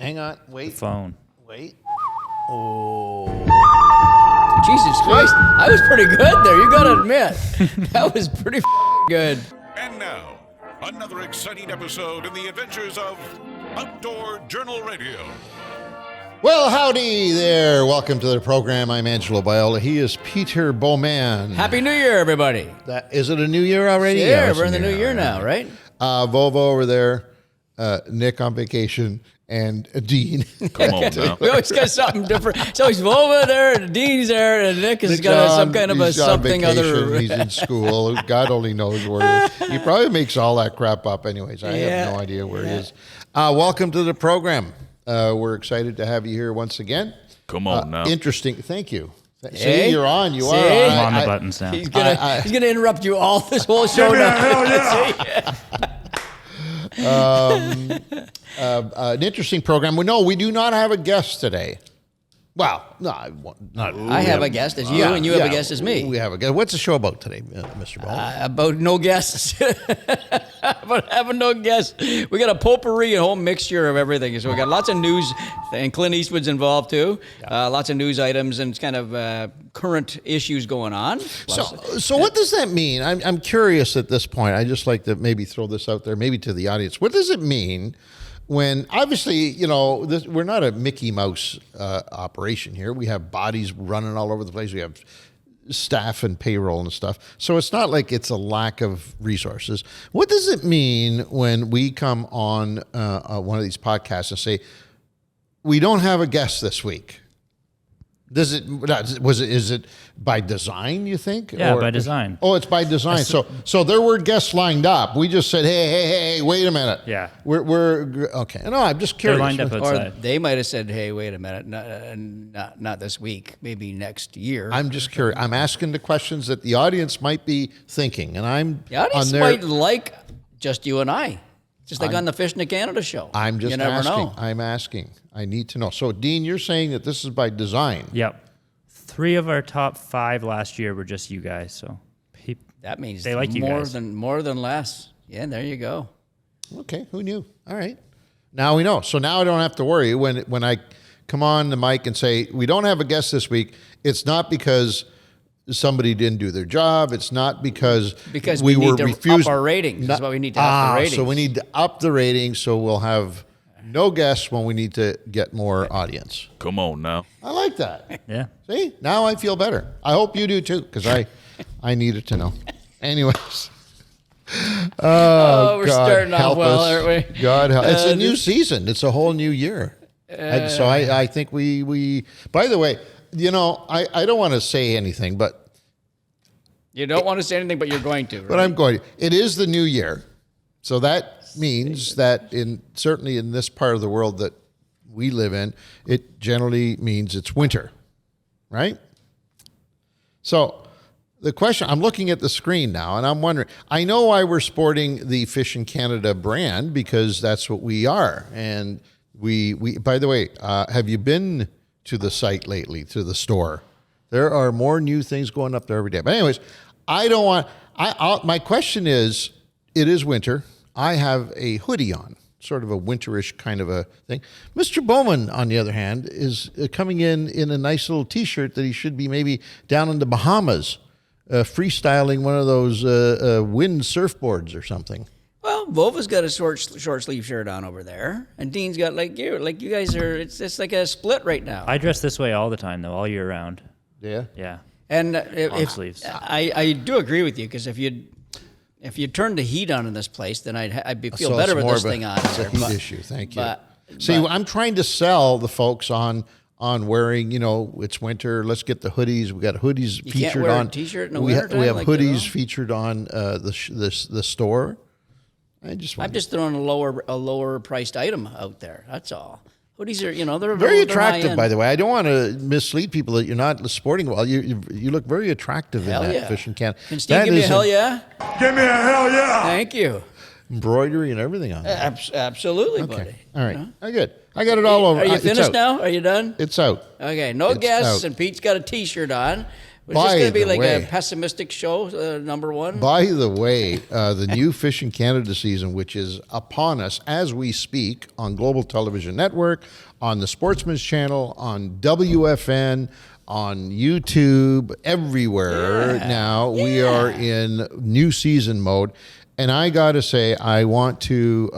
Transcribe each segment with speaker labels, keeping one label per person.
Speaker 1: hang on. Wait.
Speaker 2: The phone.
Speaker 1: Wait. Oh.
Speaker 3: Jesus Christ. I was pretty good there. You got to admit. That was pretty good.
Speaker 4: And now, another exciting episode in the adventures of Outdoor Journal Radio.
Speaker 1: Well, howdy there. Welcome to the program. I'm Angelo Viola. He is Peter Bowman.
Speaker 3: Happy New Year, everybody.
Speaker 1: Is it a new year already?
Speaker 3: Yeah, we're in the new year now, right?
Speaker 1: Volvo over there, Nick on vacation, and Dean.
Speaker 5: Come on now.
Speaker 3: We always got something different. So he's over there, and Dean's there, and Nick has got some kind of a something other.
Speaker 1: He's in school. God only knows where he is. He probably makes all that crap up anyways. I have no idea where he is. Welcome to the program. We're excited to have you here once again.
Speaker 5: Come on now.
Speaker 1: Interesting. Thank you.
Speaker 3: Hey.
Speaker 1: See, you're on. You are on.
Speaker 2: I'm on the buttons now.
Speaker 3: He's gonna interrupt you all this whole show now.
Speaker 1: An interesting program. No, we do not have a guest today. Well, no,
Speaker 3: I have a guest as you, and you have a guest as me.
Speaker 1: We have a guest. What's the show about today, Mr. Bowman?
Speaker 3: About no guests. About having no guests. We got a potpourri, a whole mixture of everything. So we got lots of news, and Clint Eastwood's involved too. Lots of news items and kind of current issues going on.
Speaker 1: So what does that mean? I'm curious at this point. I just like to maybe throw this out there, maybe to the audience. What does it mean when, obviously, we're not a Mickey Mouse operation here. We have bodies running all over the place. We have staff and payroll and stuff. So it's not like it's a lack of resources. What does it mean when we come on one of these podcasts and say, we don't have a guest this week? Is it by design, you think?
Speaker 2: Yeah, by design.
Speaker 1: Oh, it's by design. So there were guests lined up. We just said, hey, wait a minute.
Speaker 2: Yeah.
Speaker 1: We're okay. No, I'm just curious.
Speaker 2: They're lined up outside.
Speaker 3: Or they might have said, hey, wait a minute, not this week, maybe next year.
Speaker 1: I'm just curious. I'm asking the questions that the audience might be thinking, and I'm
Speaker 3: The audience
Speaker 1: on their,
Speaker 3: might like just you and I. Just like on the Fishing to Canada show.
Speaker 1: I'm just
Speaker 3: you never
Speaker 1: asking.
Speaker 3: know.
Speaker 1: I'm asking. I need to know. So, Dean, you're saying that this is by design.
Speaker 2: Yep. 3 of our top 5 last year were just you guys. So
Speaker 3: That means
Speaker 2: they like you guys.
Speaker 3: more than less. Yeah, there you go.
Speaker 1: Okay, who knew? All right. Now we know. So now I don't have to worry when I come on the mic and say, we don't have a guest this week. It's not because somebody didn't do their job. It's not because
Speaker 3: we
Speaker 1: were
Speaker 3: need to
Speaker 1: refused.
Speaker 3: up our ratings. That's why we need to up the ratings.
Speaker 1: So we need to up the ratings so we'll have no guests when we need to get more audience.
Speaker 5: Come on now.
Speaker 1: I like that.
Speaker 2: Yeah.
Speaker 1: See, now I feel better. I hope you do too, because I needed to know. Anyways.
Speaker 3: We're
Speaker 1: God,
Speaker 3: starting off
Speaker 1: help
Speaker 3: well,
Speaker 1: us.
Speaker 3: aren't we?
Speaker 1: God help. It's a new season. It's a whole new year. So I think we by the way, I don't want to say anything, but
Speaker 3: You don't want to say anything, but you're going to. Right?
Speaker 1: but I'm going to. It is the new year. So that means that certainly in this part of the world that we live in, it generally means it's winter, right? So the question, I'm looking at the screen now, and I'm wondering, I know why we're sporting the Fishing Canada brand, because that's what we are. And we by the way, have you been to the site lately, to the store? There are more new things going up there every day. But anyways, my question is, it is winter. I have a hoodie on, sort of a winterish kind of a thing. Mr. Bowman, on the other hand, is coming in a nice little T-shirt that he should be maybe down in the Bahamas, freestyling one of those wind surfboards or something.
Speaker 3: Well, Volva's got a short sleeve shirt on over there, and Dean's got like you guys are. It's like a split right now.
Speaker 2: I dress this way all the time, though, all year round.
Speaker 1: Yeah.
Speaker 2: Yeah.
Speaker 3: And
Speaker 2: Long sleeves.
Speaker 3: I do agree with you, because if you turn the heat on in this place, then I'd feel better with this thing on.
Speaker 1: It's a heat issue. Thank you. I'm trying to sell the folks on wearing, it's winter. Let's get the hoodies. We got hoodies
Speaker 3: you
Speaker 1: featured
Speaker 3: can't wear
Speaker 1: on.
Speaker 3: a T-shirt in the
Speaker 1: we
Speaker 3: wintertime.
Speaker 1: We have hoodies featured on the store. I'm
Speaker 3: just throwing a lower priced item out there. That's all. Hoodies are, they're
Speaker 1: very
Speaker 3: they're
Speaker 1: attractive,
Speaker 3: high-end.
Speaker 1: by the way. I don't want to mislead people that you're not sporting well. You look very attractive in that Fishing Canada.
Speaker 3: Can Steve give me a hell yeah?
Speaker 5: Give me a hell yeah.
Speaker 3: Thank you.
Speaker 1: Embroidery and everything on it.
Speaker 3: Absolutely,
Speaker 1: Okay.
Speaker 3: buddy.
Speaker 1: All right. Good. I got it all over.
Speaker 3: Are you
Speaker 1: It's
Speaker 3: finished
Speaker 1: out.
Speaker 3: now? Are you done?
Speaker 1: It's out.
Speaker 3: Okay, no
Speaker 1: It's
Speaker 3: guests,
Speaker 1: out.
Speaker 3: and Pete's got a T-shirt on. Was this going to be
Speaker 1: the
Speaker 3: like
Speaker 1: way-
Speaker 3: a pessimistic show, number one?
Speaker 1: By the way, the new Fishing Canada season, which is upon us as we speak on Global Television Network, on the Sportsman's Channel, on WFN, on YouTube, everywhere now, we are in new season mode. And I got to say, I want to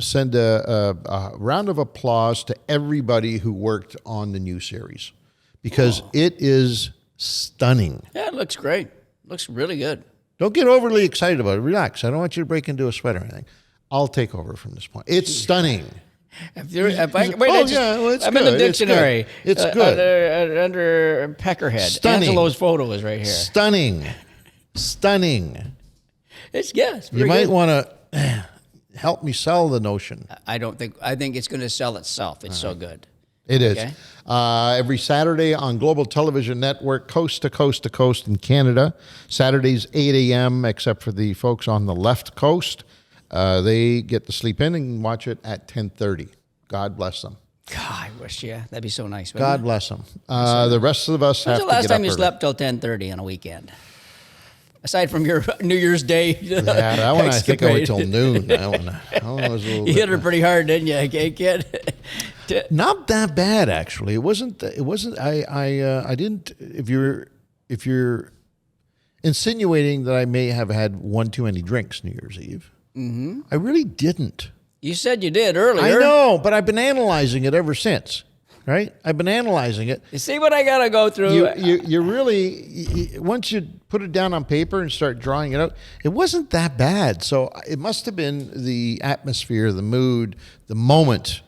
Speaker 1: send a round of applause to everybody who worked on the new series, because it is stunning.
Speaker 3: Yeah, it looks great. Looks really good.
Speaker 1: Don't get overly excited about it. Relax. I don't want you to break into a sweat or anything. I'll take over from this point. It's stunning.
Speaker 3: I'm
Speaker 1: well, it's
Speaker 3: in
Speaker 1: good.
Speaker 3: the dictionary.
Speaker 1: It's good.
Speaker 3: Under Peckerhead.
Speaker 1: Stunning.
Speaker 3: Angelo's photo is right here.
Speaker 1: Stunning.
Speaker 3: It's
Speaker 1: You
Speaker 3: pretty
Speaker 1: might
Speaker 3: good.
Speaker 1: want to help me sell the notion.
Speaker 3: I think it's going to sell itself. It's so good.
Speaker 1: It is.
Speaker 3: Okay.
Speaker 1: Every Saturday on Global Television Network, coast to coast in Canada. Saturdays, 8 a.m., except for the folks on the left coast. They get to sleep in and watch it at 10:30. God bless them.
Speaker 3: God, I wish, that'd be so nice.
Speaker 1: God bless them. The rest of us have
Speaker 3: When's
Speaker 1: to
Speaker 3: the last
Speaker 1: get
Speaker 3: time
Speaker 1: up
Speaker 3: you
Speaker 1: early.
Speaker 3: slept till 10:30 on a weekend? Aside from your New Year's Day.
Speaker 1: Yeah, that one I think I went
Speaker 3: escapade.
Speaker 1: till noon. That one was a little
Speaker 3: You
Speaker 1: bit-
Speaker 3: hit her pretty hard, didn't you, kid?
Speaker 1: Not that bad, actually. It wasn't. I didn't. If you're insinuating that I may have had one too many drinks New Year's Eve, I really didn't.
Speaker 3: You said you did earlier.
Speaker 1: I know, but I've been analyzing it ever since. Right? I've been analyzing it.
Speaker 3: You see what I got to go through?
Speaker 1: You really once you put it down on paper and start drawing it out, it wasn't that bad. So it must have been the atmosphere, the mood, the moment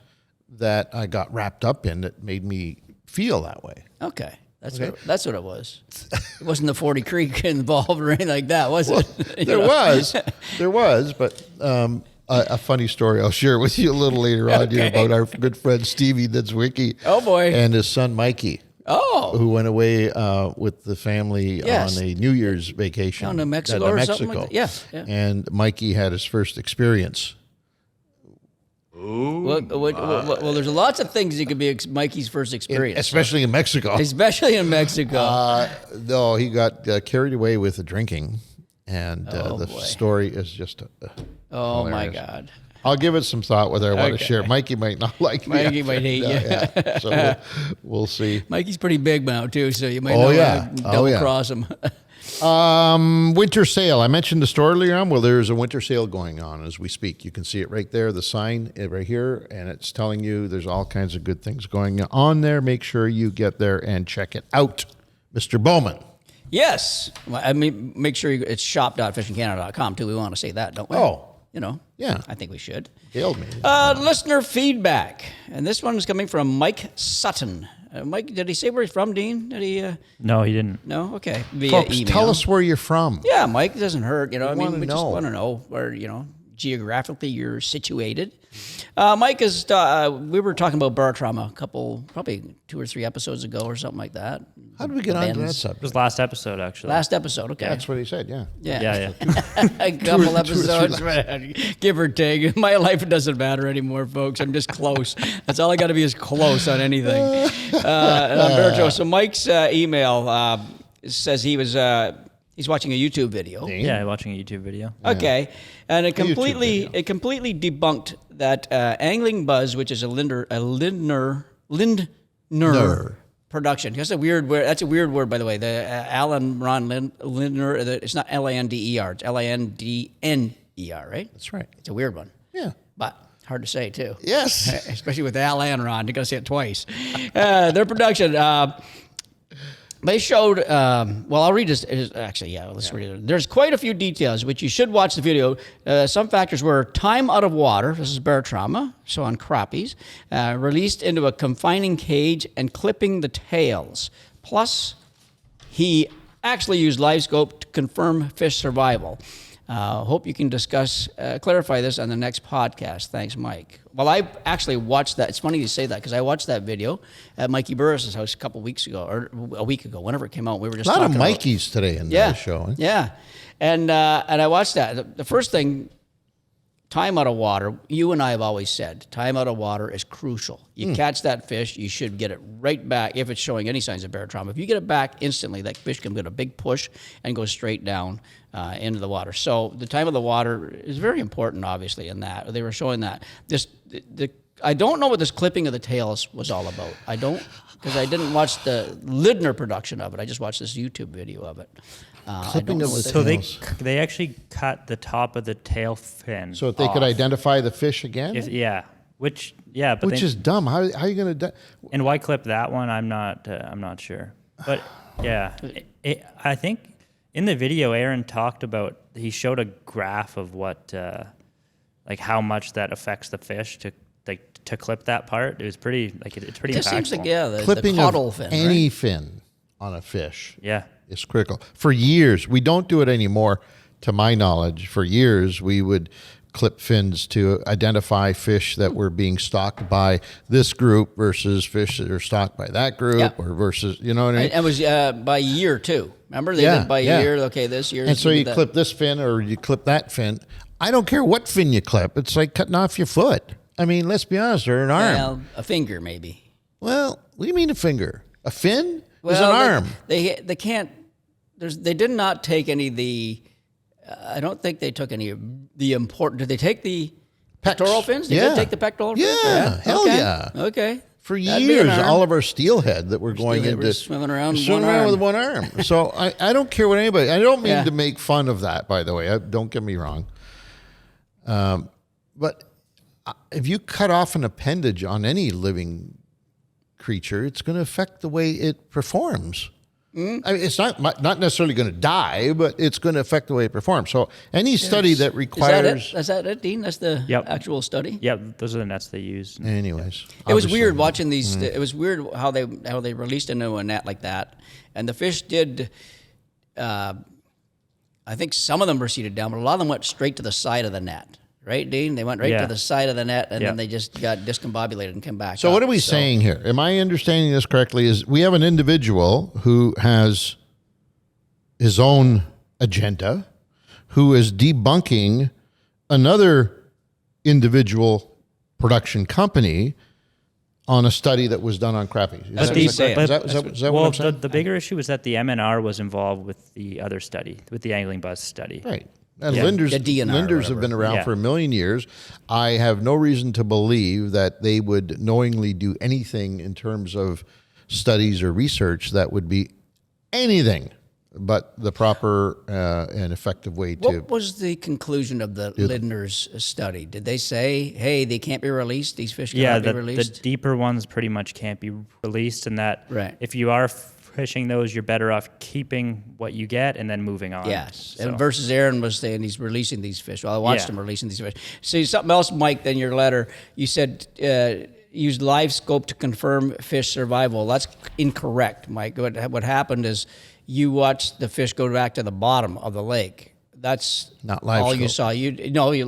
Speaker 1: that I got wrapped up in that made me feel that way.
Speaker 3: Okay. That's what it was. It wasn't the 40 Creek involved or anything like that, was it?
Speaker 1: There was, but a funny story I'll share with you a little later on here about our good friend Stevie Nidzwicki.
Speaker 3: Oh, boy.
Speaker 1: And his son Mikey.
Speaker 3: Oh.
Speaker 1: Who went away with the family
Speaker 3: Yes.
Speaker 1: on a New Year's vacation
Speaker 3: Down to Mexico
Speaker 1: to
Speaker 3: or something like that. Yeah, yeah.
Speaker 1: And Mikey had his first experience.
Speaker 3: Well, there's lots of things that could be Mikey's first experience.
Speaker 1: Especially in Mexico.
Speaker 3: Especially in Mexico.
Speaker 1: No, he got carried away with the drinking. And the
Speaker 3: boy.
Speaker 1: story is just
Speaker 3: Oh, my
Speaker 1: hilarious.
Speaker 3: God.
Speaker 1: I'll give it some thought whether I want to
Speaker 3: Okay.
Speaker 1: share. Mikey might not like me.
Speaker 3: Mikey might hate you.
Speaker 1: Yeah. So we'll see.
Speaker 3: Mikey's pretty big now, too, so you might
Speaker 1: Oh,
Speaker 3: not
Speaker 1: yeah.
Speaker 3: want to
Speaker 1: Oh,
Speaker 3: double
Speaker 1: yeah.
Speaker 3: cross him.
Speaker 1: Winter sale. I mentioned the store earlier on. Well, there's a winter sale going on as we speak. You can see it right there, the sign right here, and it's telling you there's all kinds of good things going on there. Make sure you get there and check it out. Mr. Bowman.
Speaker 3: Yes. Well, I mean, make sure it's shop.fishingcanada.com, too. We want to say that, don't we?
Speaker 1: Oh.
Speaker 3: You know?
Speaker 1: Yeah.
Speaker 3: I think we should.
Speaker 1: Hailed me.
Speaker 3: Listener feedback. And this one is coming from Mike Sutton. Mike, did he say where he's from, Dean? Did he?
Speaker 2: No, he didn't.
Speaker 3: No? Okay. Via
Speaker 1: Folks,
Speaker 3: email.
Speaker 1: tell us where you're from.
Speaker 3: Yeah, Mike, it doesn't hurt. You know,
Speaker 1: wanna
Speaker 3: we just
Speaker 1: know.
Speaker 3: want to know where, geographically you're situated. Mike is, we were talking about barotruama probably 2 or 3 episodes ago or something like that.
Speaker 1: How did we get onto that
Speaker 3: Ben's.
Speaker 2: It
Speaker 1: subject?
Speaker 2: was last episode, actually.
Speaker 3: Last episode, okay.
Speaker 1: That's what he said, yeah.
Speaker 3: Yeah.
Speaker 2: Yeah.
Speaker 3: A couple
Speaker 1: 2 or 3
Speaker 3: episodes, give or take. My life, it doesn't matter anymore, folks. I'm just close. That's all I got to be is close on anything. So Mike's email says he's watching a YouTube video.
Speaker 2: Yeah, watching a YouTube video.
Speaker 3: Okay, and it completely
Speaker 1: video.
Speaker 3: debunked that angling buzz, which is a Lindner production. That's a weird word. That's a weird word, by the way. The Alan Ron Lindner. It's not Lander. It's Landner, right?
Speaker 1: That's right.
Speaker 3: It's a weird one.
Speaker 1: Yeah.
Speaker 3: But hard to say too.
Speaker 1: Yes.
Speaker 3: Especially with Al and Ron. You got to say it twice. Their production. They showed, I'll read this. Actually, yeah, let's read it. There's quite a few details, which you should watch the video. Some factors were time out of water. This is barotruama, so on crappies. Released into a confining cage and clipping the tails. Plus, he actually used LiveScope to confirm fish survival. Hope you can clarify this on the next podcast. Thanks, Mike. Well, I actually watched that. It's funny you say that because I watched that video at Mikey Burris's house a couple weeks ago, or a week ago, whenever it came out. We were just
Speaker 1: A lot of
Speaker 3: talking about-
Speaker 1: Mikeys today in the show.
Speaker 3: Yeah, and I watched that. The first thing, time out of water, you and I have always said, time out of water is crucial. You catch that fish, you should get it right back if it's showing any signs of barotrauma. If you get it back instantly, that fish can get a big push and go straight down into the water. So the time of the water is very important, obviously, in that. They were showing that. I don't know what this clipping of the tails was all about. I don't, because I didn't watch the Lindner production of it. I just watched this YouTube video of it.
Speaker 1: Clipping of the
Speaker 2: So
Speaker 1: tails.
Speaker 2: they actually cut the top of the tail fin.
Speaker 1: So that they could identify the fish again?
Speaker 2: Which
Speaker 1: Which is dumb. How are you going to...
Speaker 2: and why clip that one? I'm not sure. But yeah, I think in the video Aaron talked about. He showed a graph of what like how much that affects the fish to clip that part. It was pretty it's pretty.
Speaker 3: It just seems
Speaker 2: impactful.
Speaker 3: like the
Speaker 1: Clipping
Speaker 3: caudal
Speaker 1: of
Speaker 3: fin,
Speaker 1: any
Speaker 3: right?
Speaker 1: fin on a fish is critical. For years, we don't do it anymore, to my knowledge. For years, we would clip fins to identify fish that were being stalked by this group versus fish that are stalked by that group, or versus, you know what I mean?
Speaker 3: And it was by year too. Remember, they did by year. Okay, this year.
Speaker 1: And so you clip this fin or you clip that fin. I don't care what fin you clip. It's like cutting off your foot. I mean, let's be honest, or an arm.
Speaker 3: Well, a finger maybe.
Speaker 1: Well, what do you mean a finger? A fin is an arm.
Speaker 3: They can't. They did not take any of the. I don't think they took any of the important. Did they take the pectoral fins? They did take the pectoral fins?
Speaker 1: Yeah, hell
Speaker 3: okay.
Speaker 1: yeah.
Speaker 3: Okay.
Speaker 1: For
Speaker 3: That'd be an
Speaker 1: years,
Speaker 3: arm.
Speaker 1: all of our steelhead that we're going
Speaker 3: Steelhead
Speaker 1: into
Speaker 3: were swimming around
Speaker 1: with one arm. So I don't care what anybody. I don't mean
Speaker 3: Yeah.
Speaker 1: to make fun of that, by the way. Don't get me wrong. But if you cut off an appendage on any living creature, it's going to affect the way it performs. I mean, it's not necessarily going to die, but it's going to affect the way it performs. So any study that requires...
Speaker 3: Is that it, Dean? That's the actual study?
Speaker 2: Yeah, those are the nets they use.
Speaker 1: Anyways.
Speaker 3: It was weird watching these. It was weird how they released into a net like that, and the fish did. I think some of them proceeded down, but a lot of them went straight to the side of the net. Right, Dean? They went right to the side of the net, and then they just got discombobulated and came back.
Speaker 1: So what are we saying here? Am I understanding this correctly? Is we have an individual who has his own agenda, who is debunking another individual production company on a study that was done on crappie.
Speaker 3: That's what he's saying.
Speaker 1: Is that what I'm saying?
Speaker 2: The bigger issue was that the MNR was involved with the other study, with the angling buzz study.
Speaker 1: Right. And Linders have been around for a million years. I have no reason to believe that they would knowingly do anything in terms of studies or research that would be anything but the proper and effective way to...
Speaker 3: What was the conclusion of the Lindner's study? Did they say, hey, they can't be released, these fish cannot be released?
Speaker 2: The deeper ones pretty much can't be released, and that
Speaker 3: Right.
Speaker 2: if you are fishing those, you're better off keeping what you get and then moving on.
Speaker 3: Yes.
Speaker 2: So.
Speaker 3: And versus Aaron was saying he's releasing these fish. Well, I watched him releasing these fish. See, something else, Mike, in your letter, you said use LiveScope to confirm fish survival. That's incorrect, Mike. What happened is you watched the fish go back to the bottom of the lake. That's
Speaker 1: not
Speaker 3: all you
Speaker 1: LiveScope.
Speaker 3: saw.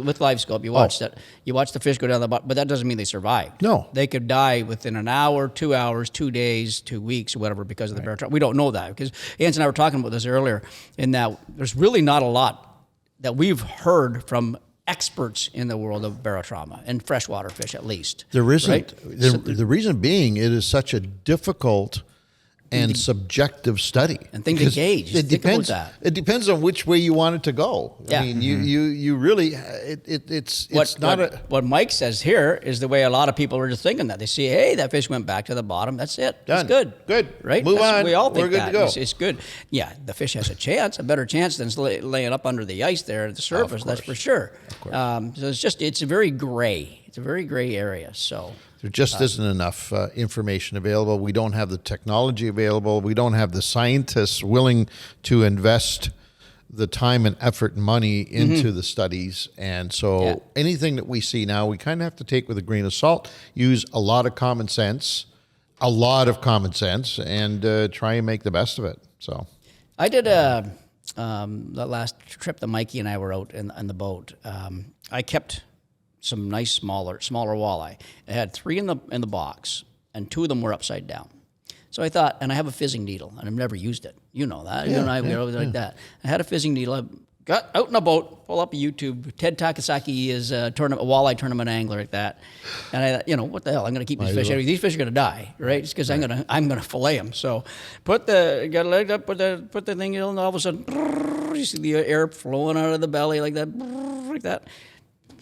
Speaker 3: With LiveScope, you watched it. You watched the fish go down the bottom, but that doesn't mean they survived.
Speaker 1: No.
Speaker 3: They could die within an hour, 2 hours, 2 days, 2 weeks, or whatever, because of the barotrauma. We don't know that, because Hans and I were talking about this earlier, in that there's really not a lot that we've heard from experts in the world of barotrauma, and freshwater fish at least.
Speaker 1: There isn't.
Speaker 3: Right?
Speaker 1: The reason being, it is such a difficult and subjective study.
Speaker 3: And thing to
Speaker 1: Because
Speaker 3: gauge.
Speaker 1: It
Speaker 3: Think about
Speaker 1: depends.
Speaker 3: that.
Speaker 1: It depends on which way you want it to go.
Speaker 3: Yeah.
Speaker 1: I mean, you really it's not a.
Speaker 3: What Mike says here is the way a lot of people are just thinking that. They see, hey, that fish went back to the bottom. That's it.
Speaker 1: Done.
Speaker 3: It's good.
Speaker 1: Good.
Speaker 3: Right?
Speaker 1: Move on.
Speaker 3: We all think
Speaker 1: We're good
Speaker 3: that.
Speaker 1: to go.
Speaker 3: It's good. Yeah, the fish has a chance, a better chance than laying up under the ice there at the surface. That's for sure. Of course. So it's a very gray. It's a very gray area. So.
Speaker 1: There just isn't enough information available. We don't have the technology available. We don't have the scientists willing to invest the time and effort and money into the studies. And so anything that we see now, we kind of have to take with a grain of salt, use a lot of common sense, and try and make the best of it. So
Speaker 3: I did the last trip that Mikey and I were out in the boat. I kept some nice smaller walleye. I had 3 in the box, and 2 of them were upside down. So I thought, and I have a fizzing needle, and I've never used it. You know that. You and I, we were always like that. I had a fizzing needle. I got out in a boat, pull up a YouTube. Ted Takasaki is a walleye tournament angler at that. And I thought, what the hell? I'm going to keep these fish. These fish are going to die, right? It's because I'm going to fillet them. So got a leg up, put the thing in, and all of a sudden, you see the air flowing out of the belly like that.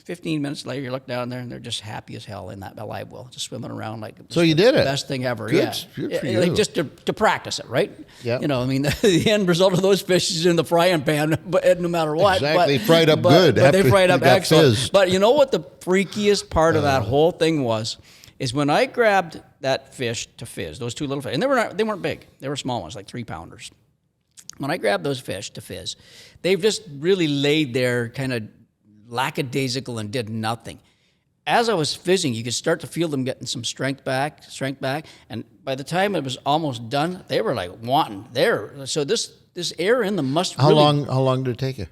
Speaker 3: 15 minutes later, you look down there, and they're just happy as hell in that live well, just swimming around like.
Speaker 1: So you did it.
Speaker 3: Best thing ever.
Speaker 1: Good.
Speaker 3: Yeah.
Speaker 1: Good for you.
Speaker 3: Like just to practice it, right?
Speaker 1: Yeah.
Speaker 3: The end result of those fish is in the frying pan, but no matter what.
Speaker 1: Exactly. Fried up good.
Speaker 3: But they fried up excellent.
Speaker 1: Fizzed.
Speaker 3: But you know what the freakiest part of that whole thing was? Is when I grabbed that fish to fizz, those two little fish, and they weren't big. They were small ones, like 3-pounders. When I grabbed those fish to fizz, they've just really laid there kind of lackadaisical and did nothing. As I was fizzing, you could start to feel them getting some strength back, and by the time it was almost done, they were like wanting there. So this air in them must.
Speaker 1: How long did it take you?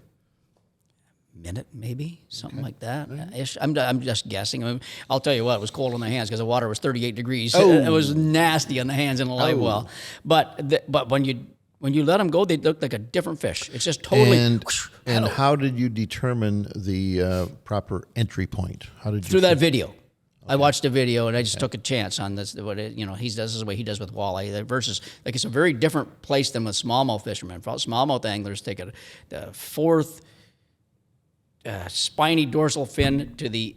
Speaker 3: Minute, maybe something like that. Ish. I'm just guessing. I mean, I'll tell you what, it was cold on the hands because the water was 38 degrees.
Speaker 1: Oh.
Speaker 3: It was nasty on the hands in a live well. But when you let them go, they look like a different fish. It's just totally.
Speaker 1: And how did you determine the proper entry point? How did you
Speaker 3: through that video? Okay. I watched a video and I just took a chance on this. This is the way he does with walleye versus like it's a very different place than with smallmouth fishermen. Smallmouth anglers take the fourth spiny dorsal fin to the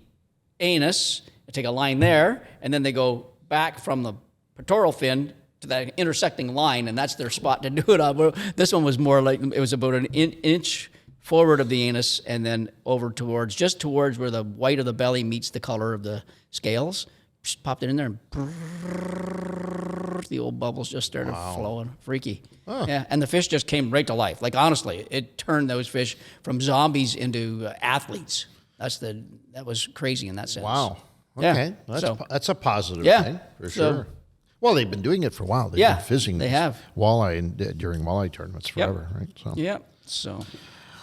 Speaker 3: anus, take a line there, and then they go back from the pectoral fin to that intersecting line, and that's their spot to do it on. This one was more like it was about an inch forward of the anus, and then over just towards where the white of the belly meets the color of the scales. Just popped it in there, and the old bubbles just started flowing. Freaky. Oh. Yeah, and the fish just came right to life. Like honestly, it turned those fish from zombies into athletes. That was crazy in that sense.
Speaker 1: Wow. Okay,
Speaker 3: yeah.
Speaker 1: That's a positive thing for
Speaker 3: sure.
Speaker 1: Well, they've been doing it for a while. They've been fizzing.
Speaker 3: They have
Speaker 1: walleye during walleye tournaments forever, right? So.
Speaker 3: Yeah. So.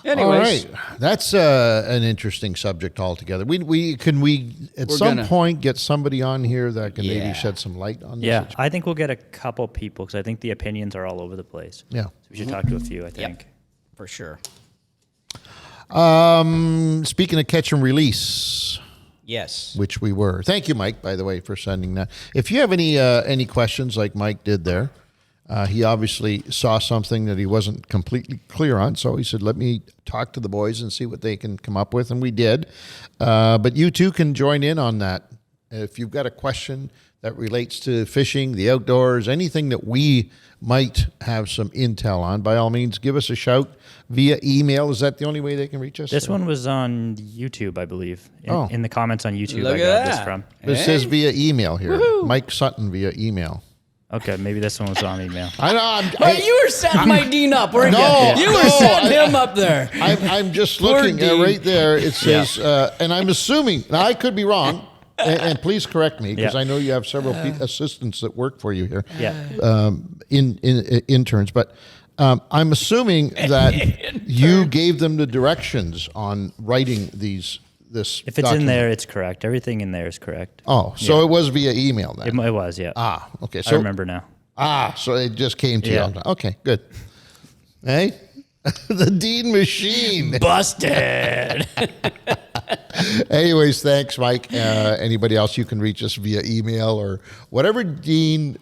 Speaker 3: Anyways.
Speaker 1: All right, that's an interesting subject altogether. Can we at some point get somebody on here that can maybe shed some light on this?
Speaker 2: Yeah, I think we'll get a couple people because I think the opinions are all over the place.
Speaker 1: Yeah,
Speaker 2: so we should talk to a few. I think
Speaker 3: for sure.
Speaker 1: Speaking of catch and release.
Speaker 3: Yes.
Speaker 1: Which we were. Thank you, Mike, by the way, for sending that. If you have any questions like Mike did there, he obviously saw something that he wasn't completely clear on, so he said, let me talk to the boys and see what they can come up with, and we did. But you too can join in on that. If you've got a question that relates to fishing, the outdoors, anything that we might have some intel on, by all means, give us a shout via email. Is that the only way they can reach us?
Speaker 2: This one was on YouTube, I believe. In the comments on YouTube,
Speaker 3: Look
Speaker 2: I
Speaker 3: at
Speaker 2: got this
Speaker 3: that.
Speaker 2: from.
Speaker 1: It says via email here.
Speaker 3: Woohoo.
Speaker 1: Mike Sutton via email.
Speaker 2: Okay, maybe this one was on email.
Speaker 1: I know.
Speaker 3: You were setting Mike Dean up, weren't
Speaker 1: No,
Speaker 3: you? You were
Speaker 1: no,
Speaker 3: setting him up there.
Speaker 1: I'm just
Speaker 3: Poor
Speaker 1: looking
Speaker 3: Dean.
Speaker 1: right there. It says, and I'm assuming, now I could be wrong, and please correct me, because I know you have several assistants that work for you here, in interns, but I'm assuming that you gave them the directions on writing this
Speaker 2: If it's
Speaker 1: document.
Speaker 2: in there, it's correct. Everything in there is correct.
Speaker 1: Oh, so it was via email then?
Speaker 2: It was, yeah.
Speaker 1: Ah, okay.
Speaker 2: I
Speaker 1: So
Speaker 2: remember now.
Speaker 1: so it just came to
Speaker 2: Yeah.
Speaker 1: you. Okay, good. Hey, the Dean machine.
Speaker 3: Busted.
Speaker 1: Anyways, thanks, Mike. Anybody else, you can reach us via email or whatever Dean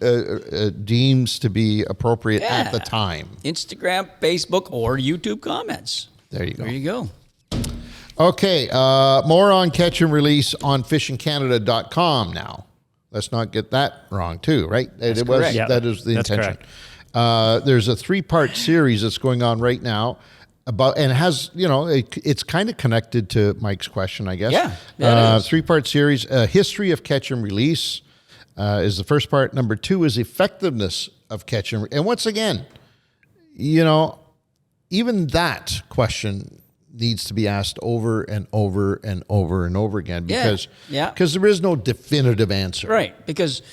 Speaker 1: deems to be appropriate at the time.
Speaker 3: Instagram, Facebook, or YouTube comments.
Speaker 1: There you go.
Speaker 3: There you go.
Speaker 1: Okay, more on catch and release on fishingcanada.com now. Let's not get that wrong too, right?
Speaker 3: correct.
Speaker 2: Yeah,
Speaker 1: that is the
Speaker 2: that's
Speaker 1: intention.
Speaker 2: correct.
Speaker 1: There's a 3-part series that's going on right now about, and it has, it's kind of connected to Mike's question, I guess.
Speaker 3: Yeah, it is.
Speaker 1: 3-part series. History of catch and release is the first part. Number 2 is effectiveness of catch and release. And once again, even that question needs to be asked over and over and over and over again because there is no definitive answer.
Speaker 3: Right, because,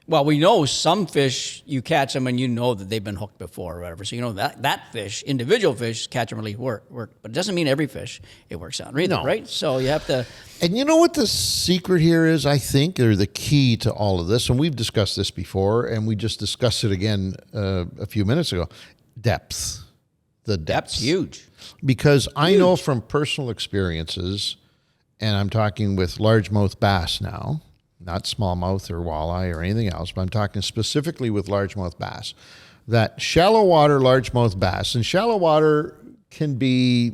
Speaker 3: well, we know some fish, you catch them and you know that they've been hooked before or whatever. So you know that fish, individual fish, catch and release work. But it doesn't mean every fish it works out either, right? So you have to...
Speaker 1: And you know what the secret here is, I think, or the key to all of this, and we've discussed this before, and we just discussed it again a few minutes ago, depth. the depths.
Speaker 3: That's huge.
Speaker 1: Because I know from personal experiences, and I'm talking with largemouth bass now, not smallmouth or walleye or anything else, but I'm talking specifically with largemouth bass, that shallow water largemouth bass, and shallow water can be,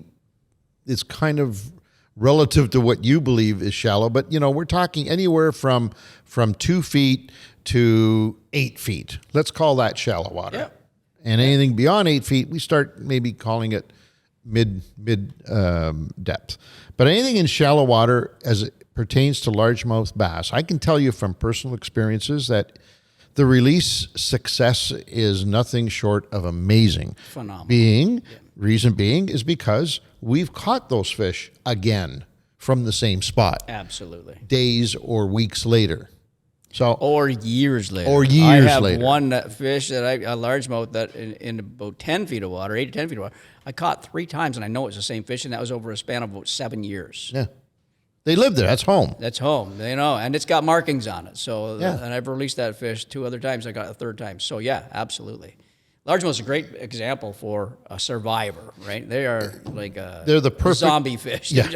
Speaker 1: it's kind of relative to what you believe is shallow, but we're talking anywhere from 2 feet to 8 feet. Let's call that shallow water.
Speaker 3: Yep.
Speaker 1: And anything beyond 8 feet, we start maybe calling it mid depth. But anything in shallow water as it pertains to largemouth bass, I can tell you from personal experiences that the release success is nothing short of amazing.
Speaker 3: Phenomenal.
Speaker 1: Reason being is because we've caught those fish again from the same spot.
Speaker 3: Absolutely.
Speaker 1: Days or weeks later.
Speaker 3: Or years later. I have one fish that a largemouth that in about 10 feet of water, 8 to 10 feet of water, I caught 3 times, and I know it's the same fish, and that was over a span of about 7 years.
Speaker 1: Yeah. They live there. That's home.
Speaker 3: That's home, and it's got markings on it. So,
Speaker 1: yeah.
Speaker 3: And I've released that fish 2 other times. I got it a 3rd time. So, yeah, absolutely. Largemouth's a great example for a survivor, right? They are like
Speaker 1: they're the perfect
Speaker 3: zombie fish.
Speaker 1: Yeah.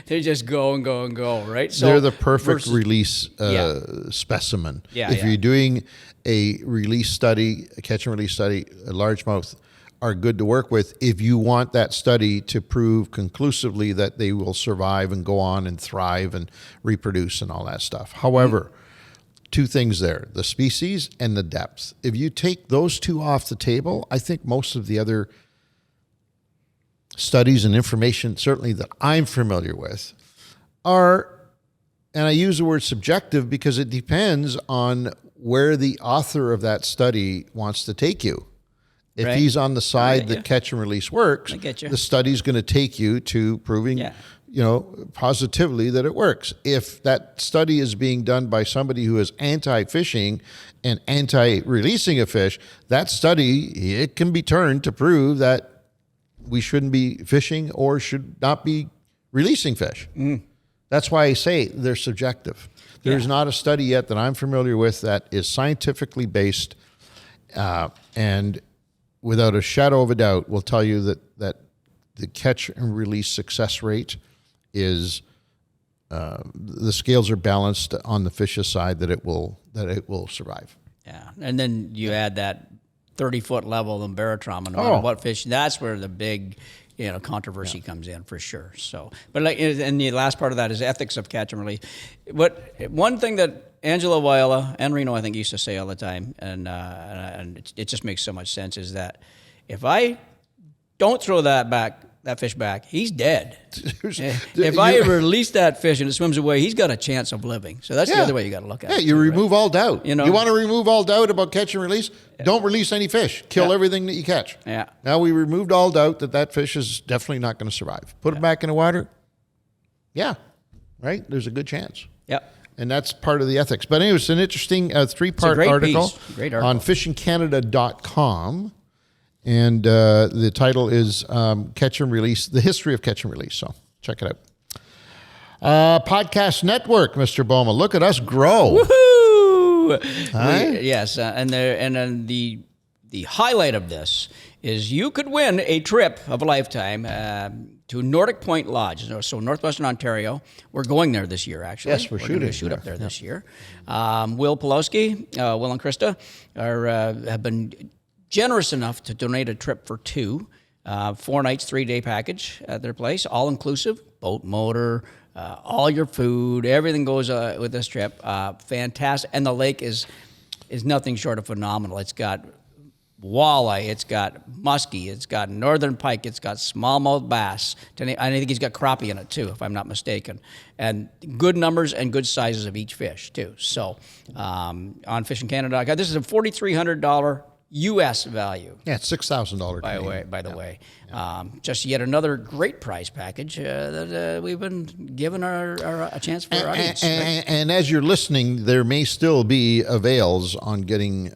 Speaker 3: They just go and go and go, right? So
Speaker 1: they're the perfect release specimen.
Speaker 3: Yeah,
Speaker 1: if you're doing a release study, a catch and release study, largemouth are good to work with if you want that study to prove conclusively that they will survive and go on and thrive and reproduce and all that stuff. However, 2 things there, the species and the depth. If you take those 2 off the table, I think most of the other studies and information, certainly that I'm familiar with, are, and I use the word subjective because it depends on where the author of that study wants to take you. If he's on the side that catch and release works, the study's going to take you to proving positively that it works. If that study is being done by somebody who is anti-fishing and anti-releasing a fish, that study, it can be turned to prove that we shouldn't be fishing or should not be releasing fish. That's why I say they're subjective. There's not a study yet that I'm familiar with that is scientifically based and without a shadow of a doubt will tell you that the catch and release success rate is the scales are balanced on the fish's side that it will survive.
Speaker 3: Yeah, and then you add that 30-foot level in barotruama, no matter what fish. That's where the big controversy comes in for sure. So, but and the last part of that is ethics of catch and release. But one thing that Angelo Viola and Reno, I think, used to say all the time, and it just makes so much sense, is that if I don't throw that fish back, he's dead. If I release that fish and it swims away, he's got a chance of living. So that's the other way you got to look at it.
Speaker 1: Yeah, you remove all doubt.
Speaker 3: You
Speaker 1: want to remove all doubt about catch and release? Don't release any fish. Kill everything that you catch.
Speaker 3: Yeah.
Speaker 1: Now we removed all doubt that fish is definitely not going to survive. Put it back in the water. Yeah, right? There's a good chance.
Speaker 3: Yep.
Speaker 1: And that's part of the ethics. But anyway, it's an interesting 3-part article on fishingcanada.com. And the title is Catch and Release, the History of Catch and Release. So check it out. Podcast Network, Mr. Bowman. Look at us grow.
Speaker 3: Woohoo! Yes, and then the highlight of this is you could win a trip of a lifetime to Nordic Point Lodge, so Northwestern Ontario. We're going there this year, actually.
Speaker 1: Yes, we're shooting.
Speaker 3: Going to shoot up there this year. Will Pulowski, Will and Krista have been generous enough to donate a trip for 2, 4 nights, 3-day package at their place, all inclusive, boat motor, all your food, everything goes with this trip. Fantastic, and the lake is nothing short of phenomenal. It's got walleye, it's got muskie, it's got northern pike, it's got smallmouth bass. I think he's got crappie in it too, if I'm not mistaken. And good numbers and good sizes of each fish too. So on fishingcanada.com, this is a $4,300 U.S. value.
Speaker 1: Yeah, it's $6,000.
Speaker 3: By the way. Just yet another great prize package that we've been giving a chance for our audience.
Speaker 1: And as you're listening, there may still be avails on getting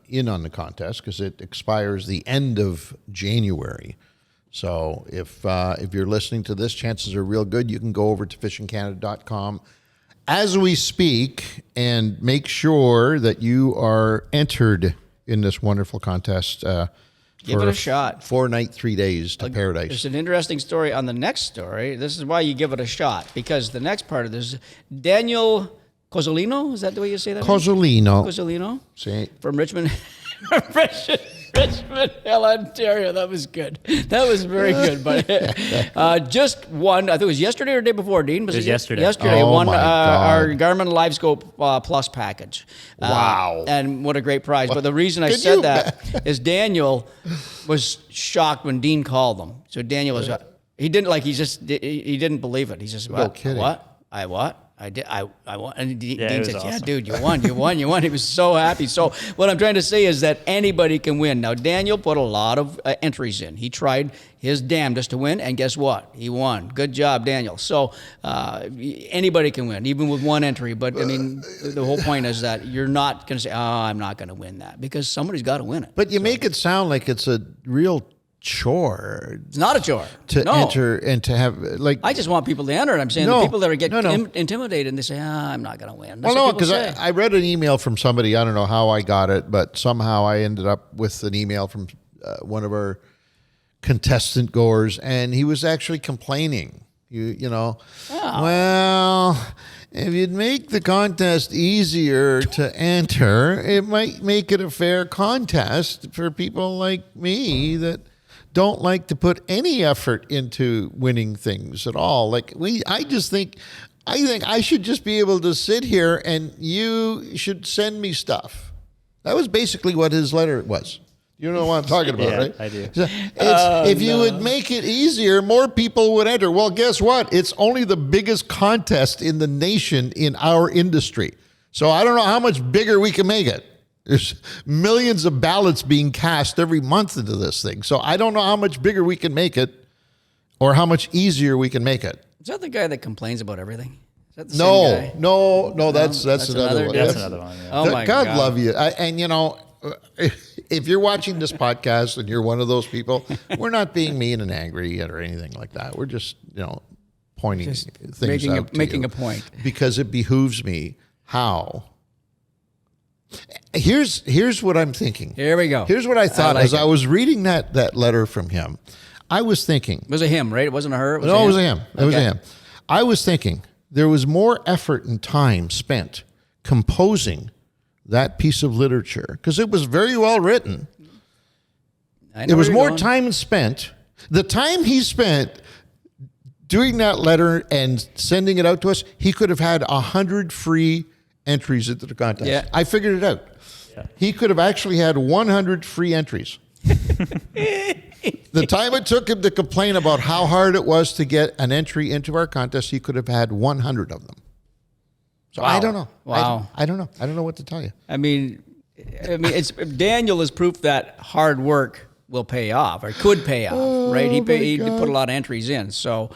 Speaker 1: in on the contest because it expires the end of January. So if you're listening to this, chances are real good. You can go over to fishingcanada.com as we speak and make sure that you are entered in this wonderful contest
Speaker 3: Give it a shot.
Speaker 1: 4-night, 3 days to paradise.
Speaker 3: There's an interesting story on the next story. This is why you give it a shot, because the next part of this, Daniel Cozzolino, is that the way you say that?
Speaker 1: Cozzolino.
Speaker 3: Cozzolino?
Speaker 1: See?
Speaker 3: From Richmond, Richmond Hill, Ontario. That was good. That was very good. But just won, I think it was yesterday or the day before, Dean?
Speaker 2: It was yesterday.
Speaker 3: Yesterday,
Speaker 1: Oh
Speaker 3: won
Speaker 1: my God.
Speaker 3: our Garmin LiveScope Plus package.
Speaker 1: Wow.
Speaker 3: And what a great prize. But the reason I
Speaker 1: Could
Speaker 3: said
Speaker 1: you
Speaker 3: that is Daniel was shocked when Dean called him. So Daniel was, he didn't believe it. He just,
Speaker 1: No kidding.
Speaker 3: what? I what? I did. I won. And Dean
Speaker 2: it was
Speaker 3: said,
Speaker 2: awesome.
Speaker 3: "Yeah, dude, you won. He was so happy. So what I'm trying to say is that anybody can win. Now Daniel put a lot of entries in. He tried his damnedest to win, and guess what? He won. Good job, Daniel. So anybody can win, even with one entry. But I mean, the whole point is that you're not going to say, "Oh, I'm not going to win that," because somebody's got to win it.
Speaker 1: But you make it sound like it's a real chore
Speaker 3: It's not a chore
Speaker 1: to
Speaker 3: No.
Speaker 1: enter and to have, like...
Speaker 3: I just want people to enter it. I'm saying
Speaker 1: No.
Speaker 3: the people that are get
Speaker 1: No.
Speaker 3: intimidated and they say, I'm not going to win. That's
Speaker 1: Well, no,
Speaker 3: what people
Speaker 1: because
Speaker 3: say.
Speaker 1: I read an email from somebody. I don't know how I got it, but somehow I ended up with an email from one of our contestant goers, and he was actually complaining. You know, well, if you'd make the contest easier to enter, it might make it a fair contest for people like me that don't like to put any effort into winning things at all. I think I should just be able to sit here and you should send me stuff. That was basically what his letter was. You know what I'm talking about,
Speaker 2: Yeah,
Speaker 1: right?
Speaker 2: I do.
Speaker 1: If you would make it easier, more people would enter. Well, guess what? It's only the biggest contest in the nation in our industry. So I don't know how much bigger we can make it. There's millions of ballots being cast every month into this thing. So I don't know how much bigger we can make it or how much easier we can make it.
Speaker 3: Is that the guy that complains about everything? Is that the same guy?
Speaker 1: No, that's another one.
Speaker 2: That's another one. Yeah.
Speaker 3: Oh my
Speaker 1: God
Speaker 3: God.
Speaker 1: love you. And you know, if you're watching this podcast and you're one of those people, we're not being mean and angry or anything like that. We're just, pointing things out to
Speaker 3: making
Speaker 1: you
Speaker 3: a point.
Speaker 1: because it behooves me. How? Here's what I'm thinking.
Speaker 3: Here we go.
Speaker 1: Here's what I thought
Speaker 3: like
Speaker 1: as
Speaker 3: it.
Speaker 1: I was reading that letter from him. I was thinking.
Speaker 3: It was a him, right? It wasn't a her? It was
Speaker 1: No, it was a him. It was a
Speaker 3: Okay.
Speaker 1: him. I was thinking there was more effort and time spent composing that piece of literature because it was very well written.
Speaker 3: I know
Speaker 1: There was
Speaker 3: where you're
Speaker 1: more
Speaker 3: going.
Speaker 1: time spent. The time he spent doing that letter and sending it out to us, he could have had 100 free entries into the contest.
Speaker 3: Yeah.
Speaker 1: I figured it out.
Speaker 2: Yeah.
Speaker 1: He could have actually had 100 free entries. The time it took him to complain about how hard it was to get an entry into our contest, he could have had 100 of them. So I don't know.
Speaker 3: Wow.
Speaker 1: I don't know. I don't know what to tell you.
Speaker 3: I mean, it's Daniel is proof that hard work will pay off or could pay off, right? He put a lot of entries in. So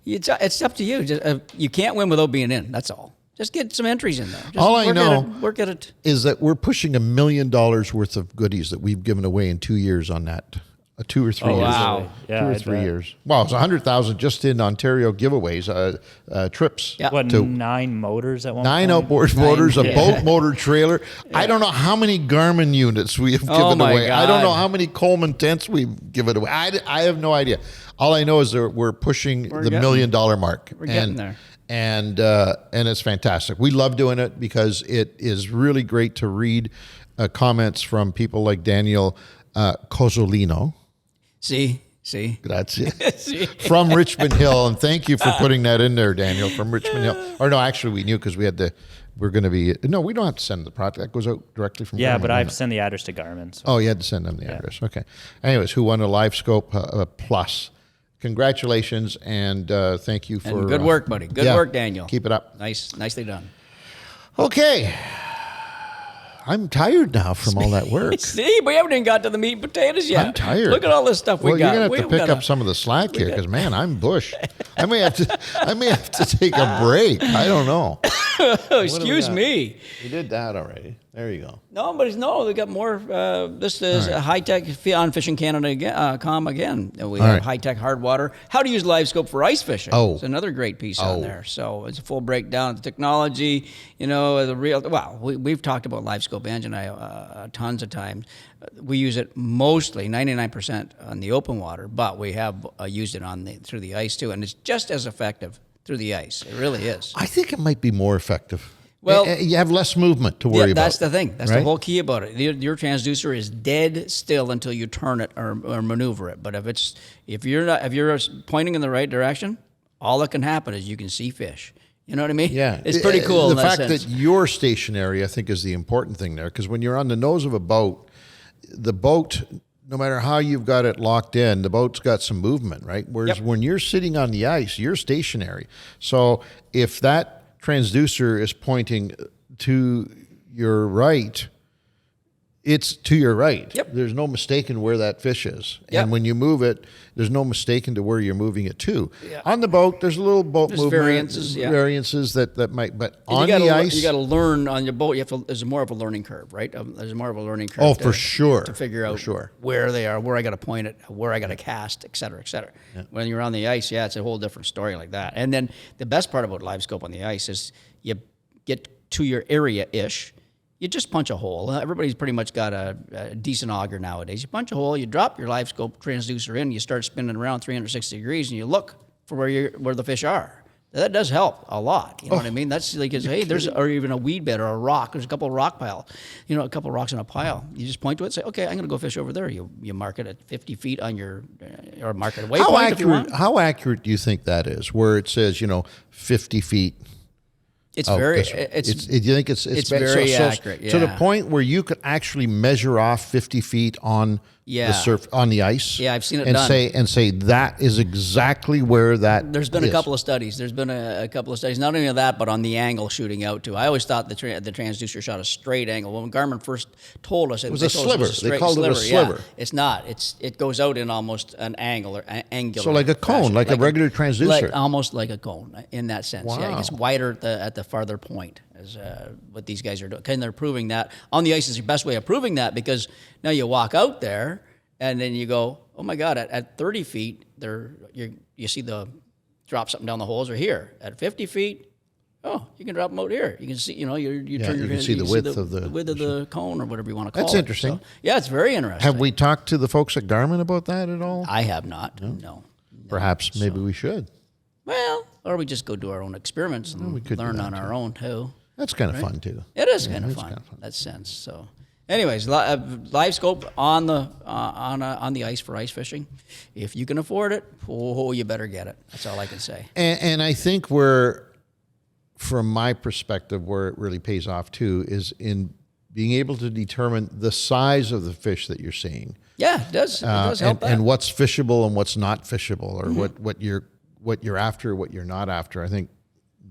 Speaker 3: it's up to you. You can't win without being in. That's all. Just get some entries in there. Just
Speaker 1: All I know
Speaker 3: work at it.
Speaker 1: is that we're pushing $1 million worth of goodies that we've given away in 2 years on that. 2 or 3 years.
Speaker 3: wow.
Speaker 2: Yeah,
Speaker 1: 2 or
Speaker 2: I
Speaker 1: 3
Speaker 2: bet.
Speaker 1: years. Wow, it's 100,000 just in Ontario giveaways, trips.
Speaker 3: Yeah.
Speaker 2: What,
Speaker 1: to
Speaker 2: 9 motors at one
Speaker 1: 9
Speaker 2: point?
Speaker 1: outboard motors, a
Speaker 3: yeah.
Speaker 1: boat motor trailer. I don't know how many Garmin units we have given
Speaker 3: my
Speaker 1: away. I don't know
Speaker 3: God.
Speaker 1: how many Coleman tents we've given away. I have no idea. All I know is that we're pushing the $1
Speaker 3: getting-
Speaker 1: million mark.
Speaker 3: we're getting there.
Speaker 1: And it's fantastic. We love doing it because it is really great to read comments from people like Daniel Cozzolino.
Speaker 3: See?
Speaker 1: Grazie. From Richmond Hill. And thank you for putting that in there, Daniel, from Richmond Hill. Or no, actually we knew because we don't have to send the product. That goes out directly from
Speaker 2: Yeah,
Speaker 1: Garmin,
Speaker 2: but
Speaker 1: doesn't
Speaker 2: I've
Speaker 1: it?
Speaker 2: sent the address to Garmin. So.
Speaker 1: Oh, you had to send them the address. Okay. Anyways, who won a LiveScope Plus. Congratulations and thank you for...
Speaker 3: And good work, buddy. Good work, Daniel.
Speaker 1: Keep it up.
Speaker 3: Nicely done.
Speaker 1: Okay. I'm tired now from all that work.
Speaker 3: See, we haven't even got to the meat and potatoes yet.
Speaker 1: I'm tired.
Speaker 3: Look at all this stuff we
Speaker 1: Well,
Speaker 3: got.
Speaker 1: you're gonna have to pick up some of the slack here because, man, I'm bush. I may have to take a break. I don't know.
Speaker 3: Excuse me.
Speaker 1: You did that already. There you go.
Speaker 3: No, but they got more. This is high tech on Fishing Canada again. We have high tech hard water. How to use LiveScope for ice fishing.
Speaker 1: Oh,
Speaker 3: it's another great piece on there. So it's a full breakdown of the technology. You know, the real. Well, we've talked about LiveScope, Ange and I, tons of times. We use it mostly 99% on the open water, but we have used it through the ice too, and it's just as effective through the ice. It really is.
Speaker 1: I think it might be more effective.
Speaker 3: Well,
Speaker 1: you have less movement to worry about.
Speaker 3: That's the thing. That's the whole key about it. Your transducer is dead still until you turn it or maneuver it. But if you're pointing in the right direction, all that can happen is you can see fish. You know what I mean?
Speaker 1: Yeah,
Speaker 3: it's pretty cool.
Speaker 1: The fact that you're stationary, I think, is the important thing there. Because when you're on the nose of a boat, the boat, no matter how you've got it locked in, the boat's got some movement, right? Whereas when you're sitting on the ice, you're stationary. So if that transducer is pointing to your right, it's to your right.
Speaker 3: Yep.
Speaker 1: There's no mistaking where that fish is.
Speaker 3: Yep.
Speaker 1: And when you move it, there's no mistaking to where you're moving it to. Yeah. On the boat, there's a little boat movement. Variances that might, but on the ice.
Speaker 3: You got to learn on your boat. There's more of a learning curve, right? There's more of a learning curve.
Speaker 1: Oh, for sure.
Speaker 3: To figure out where they are, where I got to point it, where I got to cast, et cetera, et cetera. Yeah. When you're on the ice, it's a whole different story like that. And then the best part about LiveScope on the ice is you get to your area-ish, you just punch a hole. Everybody's pretty much got a decent auger nowadays. You punch a hole, you drop your LiveScope transducer in, you start spinning around 360 degrees, and you look for where the fish are. That does help a lot. You know what I mean? That's like, hey, or even a weed bed or a rock. There's a couple of rock pile, a couple of rocks in a pile. You just point to it and say, okay, I'm going to go fish over there. You mark it at 50 feet on your, or mark it a waypoint if you want.
Speaker 1: How accurate do you think that is, where it says, 50 feet?
Speaker 3: It's
Speaker 1: do you think it's
Speaker 3: very accurate? Yeah.
Speaker 1: To the point where you could actually measure off 50 feet on the ice.
Speaker 3: Yeah, I've seen it
Speaker 1: and
Speaker 3: done.
Speaker 1: Say that is exactly where that.
Speaker 3: There's been a couple of studies. There's been a couple of studies. Not only that, but on the angle shooting out too. I always thought the transducer shot a straight angle. When Garmin first told us,
Speaker 1: it was a sliver. They called it a sliver.
Speaker 3: Yeah, it's not. It goes out in almost an angle or angular.
Speaker 1: So like a cone,
Speaker 3: fashion.
Speaker 1: like a regular transducer.
Speaker 3: Almost like a cone in that sense.
Speaker 1: Wow.
Speaker 3: Yeah, it gets wider at the farther point. Is what these guys are doing. And they're proving that on the ice is the best way of proving that, because now you walk out there and then you go, oh my God, at 30 feet, you see the drop something down the holes or here. At 50 feet, you can drop them out here. You can see, you turn your head,
Speaker 1: see the width of
Speaker 3: the cone or whatever you want to call it.
Speaker 1: That's interesting.
Speaker 3: So, it's very interesting.
Speaker 1: Have we talked to the folks at Garmin about that at all?
Speaker 3: I have not. No.
Speaker 1: Perhaps maybe we should.
Speaker 3: Well, or we just go do our own experiments and learn on our own too.
Speaker 1: That's kind of fun too.
Speaker 3: It is kind of fun. That sense. So, anyways, LiveScope on the ice for ice fishing. If you can afford it, you better get it. That's all I can say.
Speaker 1: And I think from my perspective, where it really pays off too is in being able to determine the size of the fish that you're seeing.
Speaker 3: Yeah, it does. It does help that.
Speaker 1: And what's fishable and what's not fishable, or what you're after, what you're not after. I think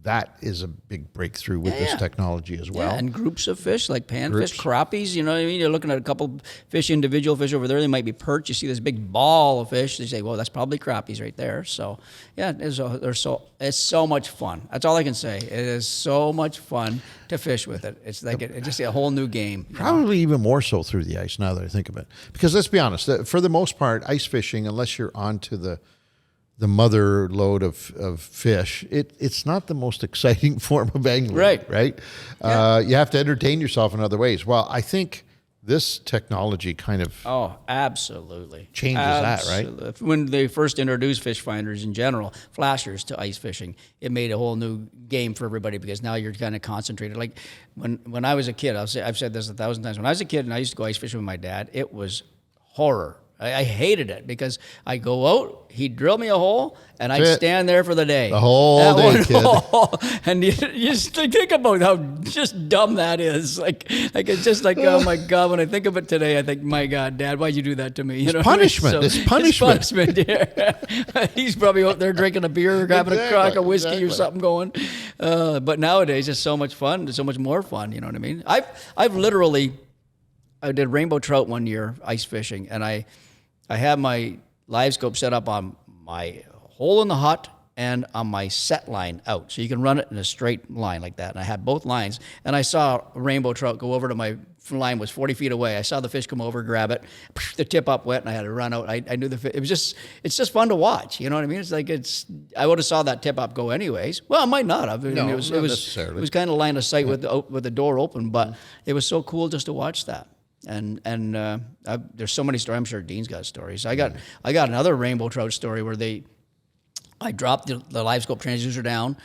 Speaker 1: that is a big breakthrough with this technology as well.
Speaker 3: Yeah, and groups of fish like panfish, crappies. You know what I mean? You're looking at a couple fish, individual fish over there. They might be perch. You see this big ball of fish. They say, well, that's probably crappies right there. So, yeah, it's so much fun. That's all I can say. It is so much fun to fish with it. It's like it's just a whole new game.
Speaker 1: Probably even more so through the ice now that I think of it. Because let's be honest, for the most part, ice fishing, unless you're onto the mother load of fish, it's not the most exciting form of angling, right?
Speaker 3: Yeah.
Speaker 1: You have to entertain yourself in other ways. Well, I think this technology kind of
Speaker 3: absolutely
Speaker 1: changes that, right?
Speaker 3: When they first introduced fish finders in general, flashers to ice fishing, it made a whole new game for everybody, because now you're kind of concentrated. Like when I was a kid, I've said this 1,000 times. When I was a kid and I used to go ice fishing with my dad, it was horror. I hated it, because I go out, he'd drill me a hole, and I'd stand there for the day.
Speaker 1: The whole day, kid.
Speaker 3: And you just think about how just dumb that is. Like it's just like, oh my God, when I think of it today, I think, my God, Dad, why'd you do that to me?
Speaker 1: It's punishment. It's punishment.
Speaker 3: Yeah. He's probably out there drinking a beer, grabbing a crack of whiskey or something going. But nowadays, it's so much fun. It's so much more fun. You know what I mean? I did rainbow trout one year ice fishing, and I had my LiveScope set up on my hole in the hut and on my set line out. So you can run it in a straight line like that. And I had both lines, and I saw a rainbow trout go over to my line was 40 feet away. I saw the fish come over, grab it, the tip up wet, and I had to run out. I knew the fish. It's just fun to watch. You know what I mean? It's like I would have saw that tip up go anyways. Well, I might not have.
Speaker 1: No,
Speaker 3: it was
Speaker 1: not necessarily.
Speaker 3: It was kind of line of sight with the door open, but it was so cool just to watch that. And there's so many stories. I'm sure Dean's got stories. I got another rainbow trout story where I dropped the LiveScope transducer down,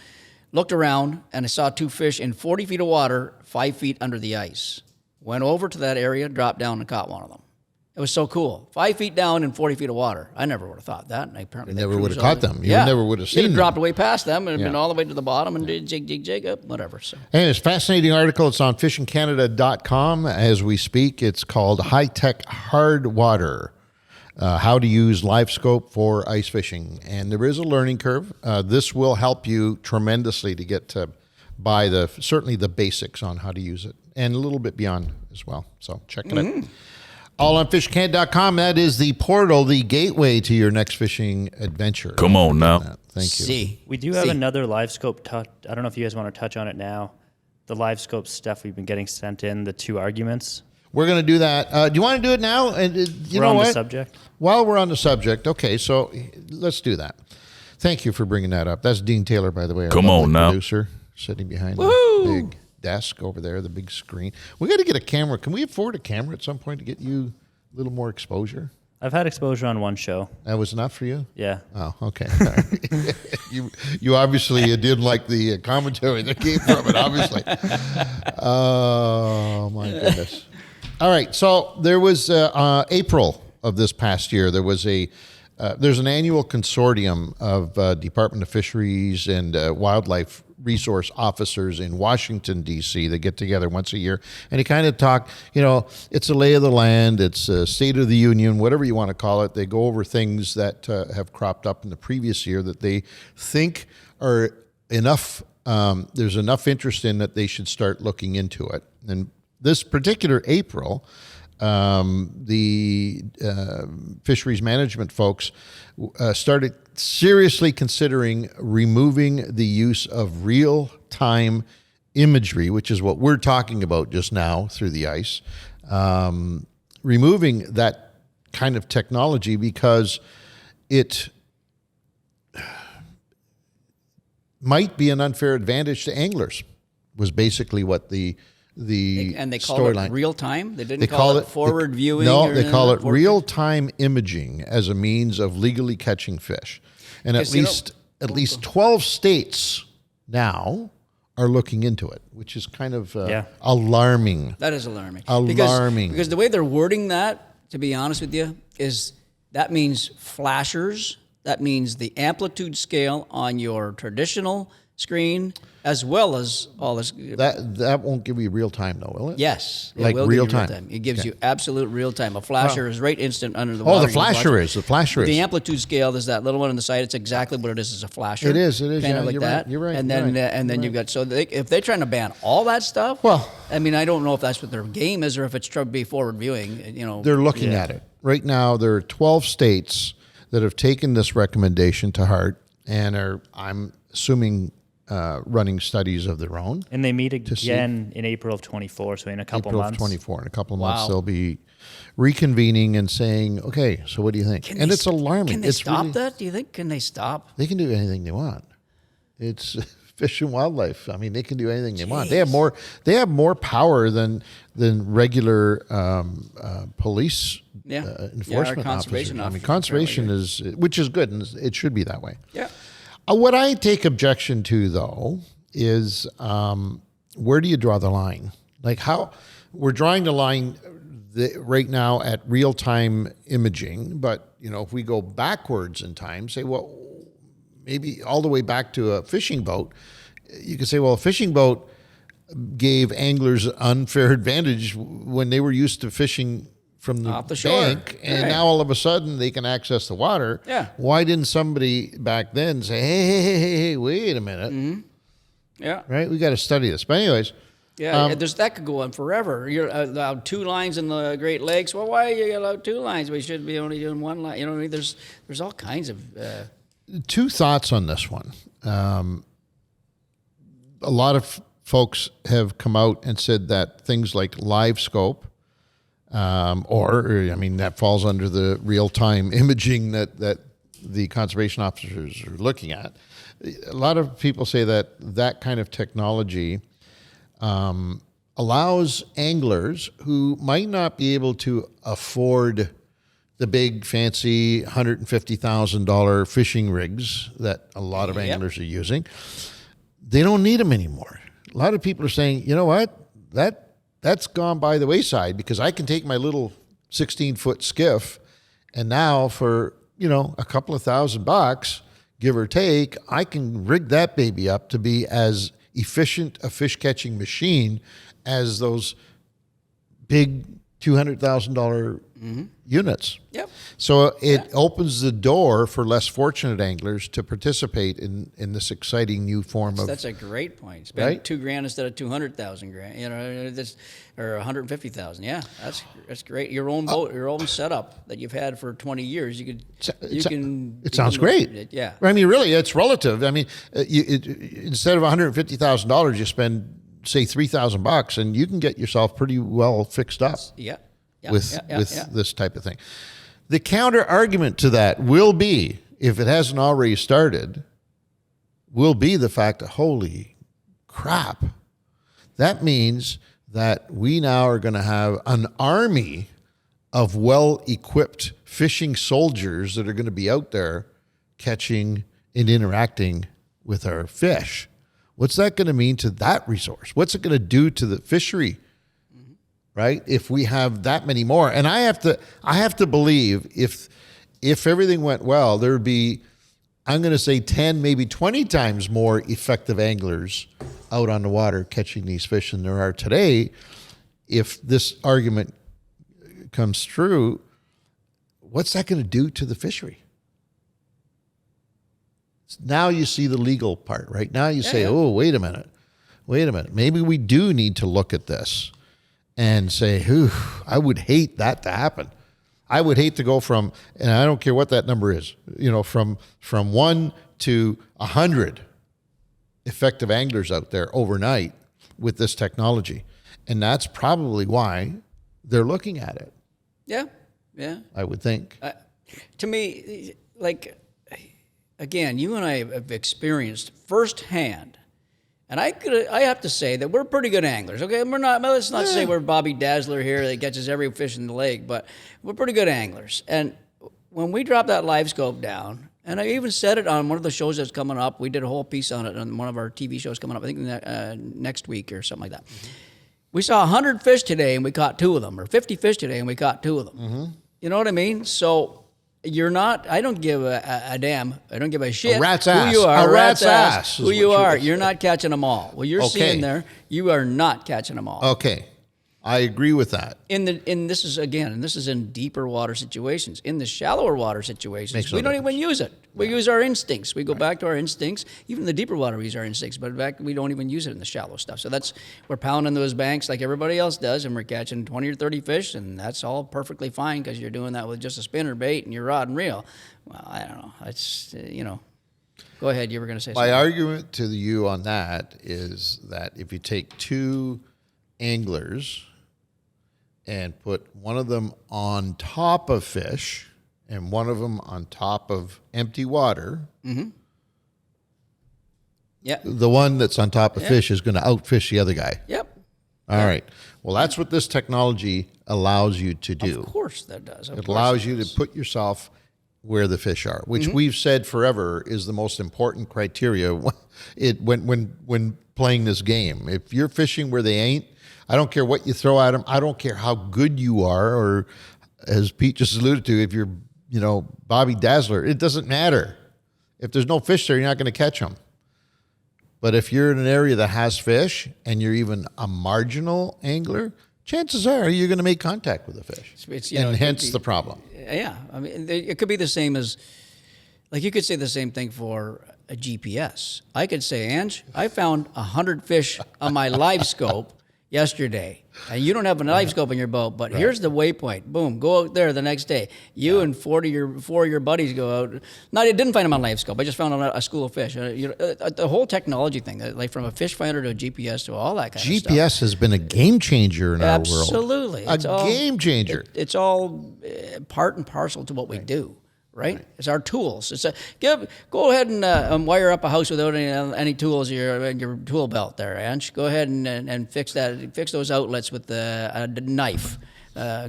Speaker 3: looked around, and I saw two fish in 40 feet of water, 5 feet under the ice. Went over to that area, dropped down, and caught one of them. It was so cool. 5 feet down in 40 feet of water. I never would have thought that. And apparently
Speaker 1: You never would have caught them. You never would have seen them.
Speaker 3: Dropped away past them and
Speaker 1: Yeah.
Speaker 3: been all the way to the bottom and did jig up, whatever. So.
Speaker 1: And it's a fascinating article. It's on fishingcanada.com as we speak. It's called High Tech Hard Water. How to use LiveScope for ice fishing. And there is a learning curve. This will help you tremendously to get to buy certainly the basics on how to use it and a little bit beyond as well. So check it out. All on fishingcanada.com. That is the portal, the gateway to your next fishing adventure.
Speaker 5: Come on now.
Speaker 1: Thank you.
Speaker 3: See.
Speaker 2: We do have another LiveScope touch. I don't know if you guys want to touch on it now. The LiveScope stuff we've been getting sent in, the 2 arguments.
Speaker 1: We're going to do that. Do you want to do it now? And you know
Speaker 2: on
Speaker 1: what?
Speaker 2: the subject.
Speaker 1: While we're on the subject, okay, so let's do that. Thank you for bringing that up. That's Dean Taylor, by the way. Our
Speaker 5: Come on
Speaker 1: lovely
Speaker 5: now.
Speaker 1: Producer sitting behind the big desk over there, the big screen. We got to get a camera. Can we afford a camera at some point to get you a little more exposure?
Speaker 2: I've had exposure on one show.
Speaker 1: That was enough for you?
Speaker 2: Yeah.
Speaker 1: Oh, okay. All right. You obviously didn't like the commentary that came from it, obviously. Oh, my goodness. All right. So there was April of this past year, there's an annual consortium of Department of Fisheries and Wildlife Resource officers in Washington, D.C. They get together once a year, and they kind of talk, it's a lay of the land, it's a State of the Union, whatever you want to call it. They go over things that have cropped up in the previous year that they think are enough, there's enough interest in that they should start looking into it. And this particular April, the fisheries management folks started seriously considering removing the use of real-time imagery, which is what we're talking about just now through the ice, removing that kind of technology because it might be an unfair advantage to anglers, was basically what the
Speaker 3: and they call it
Speaker 1: storyline.
Speaker 3: real time. They didn't call it forward viewing.
Speaker 1: No,
Speaker 3: or
Speaker 1: they call it
Speaker 3: forward-
Speaker 1: real time imaging as a means of legally catching fish, and at least 12 states now are looking into it, which is kind of alarming.
Speaker 3: That is alarming.
Speaker 1: Alarming.
Speaker 3: Because the way they're wording that, to be honest with you, is that means flashers. That means the amplitude scale on your traditional screen, as well as all this.
Speaker 1: That won't give you real time, though, will it?
Speaker 3: Yes, it
Speaker 1: Like
Speaker 3: will give
Speaker 1: real
Speaker 3: you
Speaker 1: time.
Speaker 3: It gives you absolute real time. A flasher is right instant under the water.
Speaker 1: Oh, the
Speaker 3: You can watch
Speaker 1: flasher
Speaker 3: it.
Speaker 1: is. The flasher is.
Speaker 3: The amplitude scale is that little one on the side. It's exactly what it is as a flasher.
Speaker 1: It is.
Speaker 3: Kind
Speaker 1: Yeah,
Speaker 3: of like
Speaker 1: you're
Speaker 3: that.
Speaker 1: right. You're right.
Speaker 3: And
Speaker 1: You're
Speaker 3: then
Speaker 1: right.
Speaker 3: and then you've got if they're trying to ban all that stuff.
Speaker 1: Well,
Speaker 3: I mean, I don't know if that's what their game is or if it's trying to be forward viewing.
Speaker 1: They're looking at it right now. There are 12 states that have taken this recommendation to heart and are, I'm assuming, running studies of their own.
Speaker 2: And they meet again in April of 24, so in a couple
Speaker 1: April
Speaker 2: months.
Speaker 1: of 24. In a couple of
Speaker 3: Wow.
Speaker 1: months, they'll be reconvening and saying, okay, so what do you think? And it's alarming.
Speaker 3: Can they
Speaker 1: It's
Speaker 3: stop
Speaker 1: really-
Speaker 3: that? Do you think? Can they stop?
Speaker 1: They can do anything they want. It's fish and wildlife. I mean, they can do anything they want. They have more power than regular police enforcement
Speaker 3: conservation
Speaker 1: officers. I mean,
Speaker 3: officers,
Speaker 1: conservation is, which is good, and it should be that way.
Speaker 3: Yeah.
Speaker 1: What I take objection to, though, is where do you draw the line? Like how we're drawing the line right now at real-time imaging, but if we go backwards in time, say, well, maybe all the way back to a fishing boat, you could say, well, a fishing boat gave anglers unfair advantage when they were used to fishing from the
Speaker 3: Off the shore.
Speaker 1: bank, and
Speaker 3: Right.
Speaker 1: now all of a sudden they can access the water.
Speaker 3: Yeah.
Speaker 1: Why didn't somebody back then say, hey, wait a minute,
Speaker 3: Yeah.
Speaker 1: right? We got to study this. But anyways,
Speaker 3: Yeah, that could go on forever. You're allowed 2 lines in the Great Lakes. Well, why are you allowed 2 lines? We should be only doing 1 line. You know what I mean? There's all kinds of
Speaker 1: two thoughts on this one. A lot of folks have come out and said that things like LiveScope, that falls under the real-time imaging that the conservation officers are looking at. A lot of people say that kind of technology allows anglers who might not be able to afford the big fancy $150,000 fishing rigs that a lot of anglers are using. They don't need them anymore. A lot of people are saying, you know what, that's gone by the wayside because I can take my little 16-foot skiff, and now for a couple of $1,000, give or take, I can rig that baby up to be as efficient a fish catching machine as those big $200,000 units.
Speaker 3: Yep.
Speaker 1: So it opens the door for less fortunate anglers to participate in this exciting new form of.
Speaker 3: That's a great point. Spend $2,000 instead of 200,000 grand. Or 150,000. Yeah, that's great. Your own boat, your own setup that you've had for 20 years. It
Speaker 1: sounds great.
Speaker 3: Yeah.
Speaker 1: I mean, really, it's relative. I mean, instead of $150,000, you spend say $3,000, and you can get yourself pretty well fixed up.
Speaker 3: Yeah.
Speaker 1: With this type of thing. The counter argument to that will be, if it hasn't already started, will be the fact that, holy crap, that means that we now are going to have an army of well-equipped fishing soldiers that are going to be out there catching and interacting with our fish. What's that going to mean to that resource? What's it going to do to the fishery? Right? If we have that many more, and I have to believe if everything went well, there would be, I'm going to say 10, maybe 20 times more effective anglers out on the water catching these fish than there are today. If this argument comes true, what's that going to do to the fishery? Now you see the legal part, right? Now you say, oh, wait a minute. Maybe we do need to look at this and say, I would hate that to happen. I would hate to go from, and I don't care what that number is, from 1 to 100 effective anglers out there overnight with this technology. And that's probably why they're looking at it.
Speaker 3: Yeah.
Speaker 1: I would think.
Speaker 3: To me, again, you and I have experienced firsthand. And I have to say that we're pretty good anglers. Okay, let's not say we're Bobby Dazzler here that catches every fish in the lake, but we're pretty good anglers. And when we dropped that LiveScope down, and I even said it on one of the shows that's coming up, we did a whole piece on it on one of our TV shows coming up, I think next week or something like that. Mm-hmm. We saw 100 fish today and we caught 2 of them, or 50 fish today and we caught 2 of them. Mm-hmm. You know what I mean? So I don't give a damn. I don't give a shit
Speaker 1: a rat's ass.
Speaker 3: who you are.
Speaker 1: A rat's ass.
Speaker 3: Who you are. You're not catching them all. Well, you're seeing there, you are not catching them all.
Speaker 1: Okay. I agree with that.
Speaker 3: This is in deeper water situations. In the shallower water situations, we don't even use it. We use our instincts. We go back to our instincts. Even in the deeper water, we use our instincts. But we don't even use it in the shallow stuff. So we're pounding those banks like everybody else does, and we're catching 20 or 30 fish, and that's all perfectly fine because you're doing that with just a spinner bait and your rod and reel. Well, I don't know. It's Go ahead. You were going to say something.
Speaker 1: My argument to you on that is that if you take 2 anglers and put one of them on top of fish and one of them on top of empty water, the one that's on top of fish is going to outfish the other guy.
Speaker 3: Yep.
Speaker 1: All right. Well, that's what this technology allows you to do.
Speaker 3: Of course that does.
Speaker 1: It allows you to put yourself where the fish are, which we've said forever is the most important criteria when playing this game. If you're fishing where they ain't, I don't care what you throw at them. I don't care how good you are, or as Pete just alluded to, if you're, Bobby Dazzler, it doesn't matter. If there's no fish there, you're not going to catch them. But if you're in an area that has fish and you're even a marginal angler, chances are you're going to make contact with the fish, and hence the problem.
Speaker 3: Yeah, I mean, it could be the same as, like you could say the same thing for a GPS. I could say, Ange, I found 100 fish on my LiveScope yesterday. And you don't have a LiveScope in your boat, but here's the waypoint. Boom, go out there the next day. You and four of your buddies go out. No, I didn't find them on LiveScope. I just found them on a school of fish. The whole technology thing, like from a fish finder to a GPS to all that kind of stuff.
Speaker 1: GPS has been a game changer in our world.
Speaker 3: Absolutely.
Speaker 1: A game changer.
Speaker 3: It's all part and parcel to what we do. Right? It's our tools. Go ahead and wire up a house without any tools in your tool belt there, Ange. Go ahead and fix that. Fix those outlets with a knife,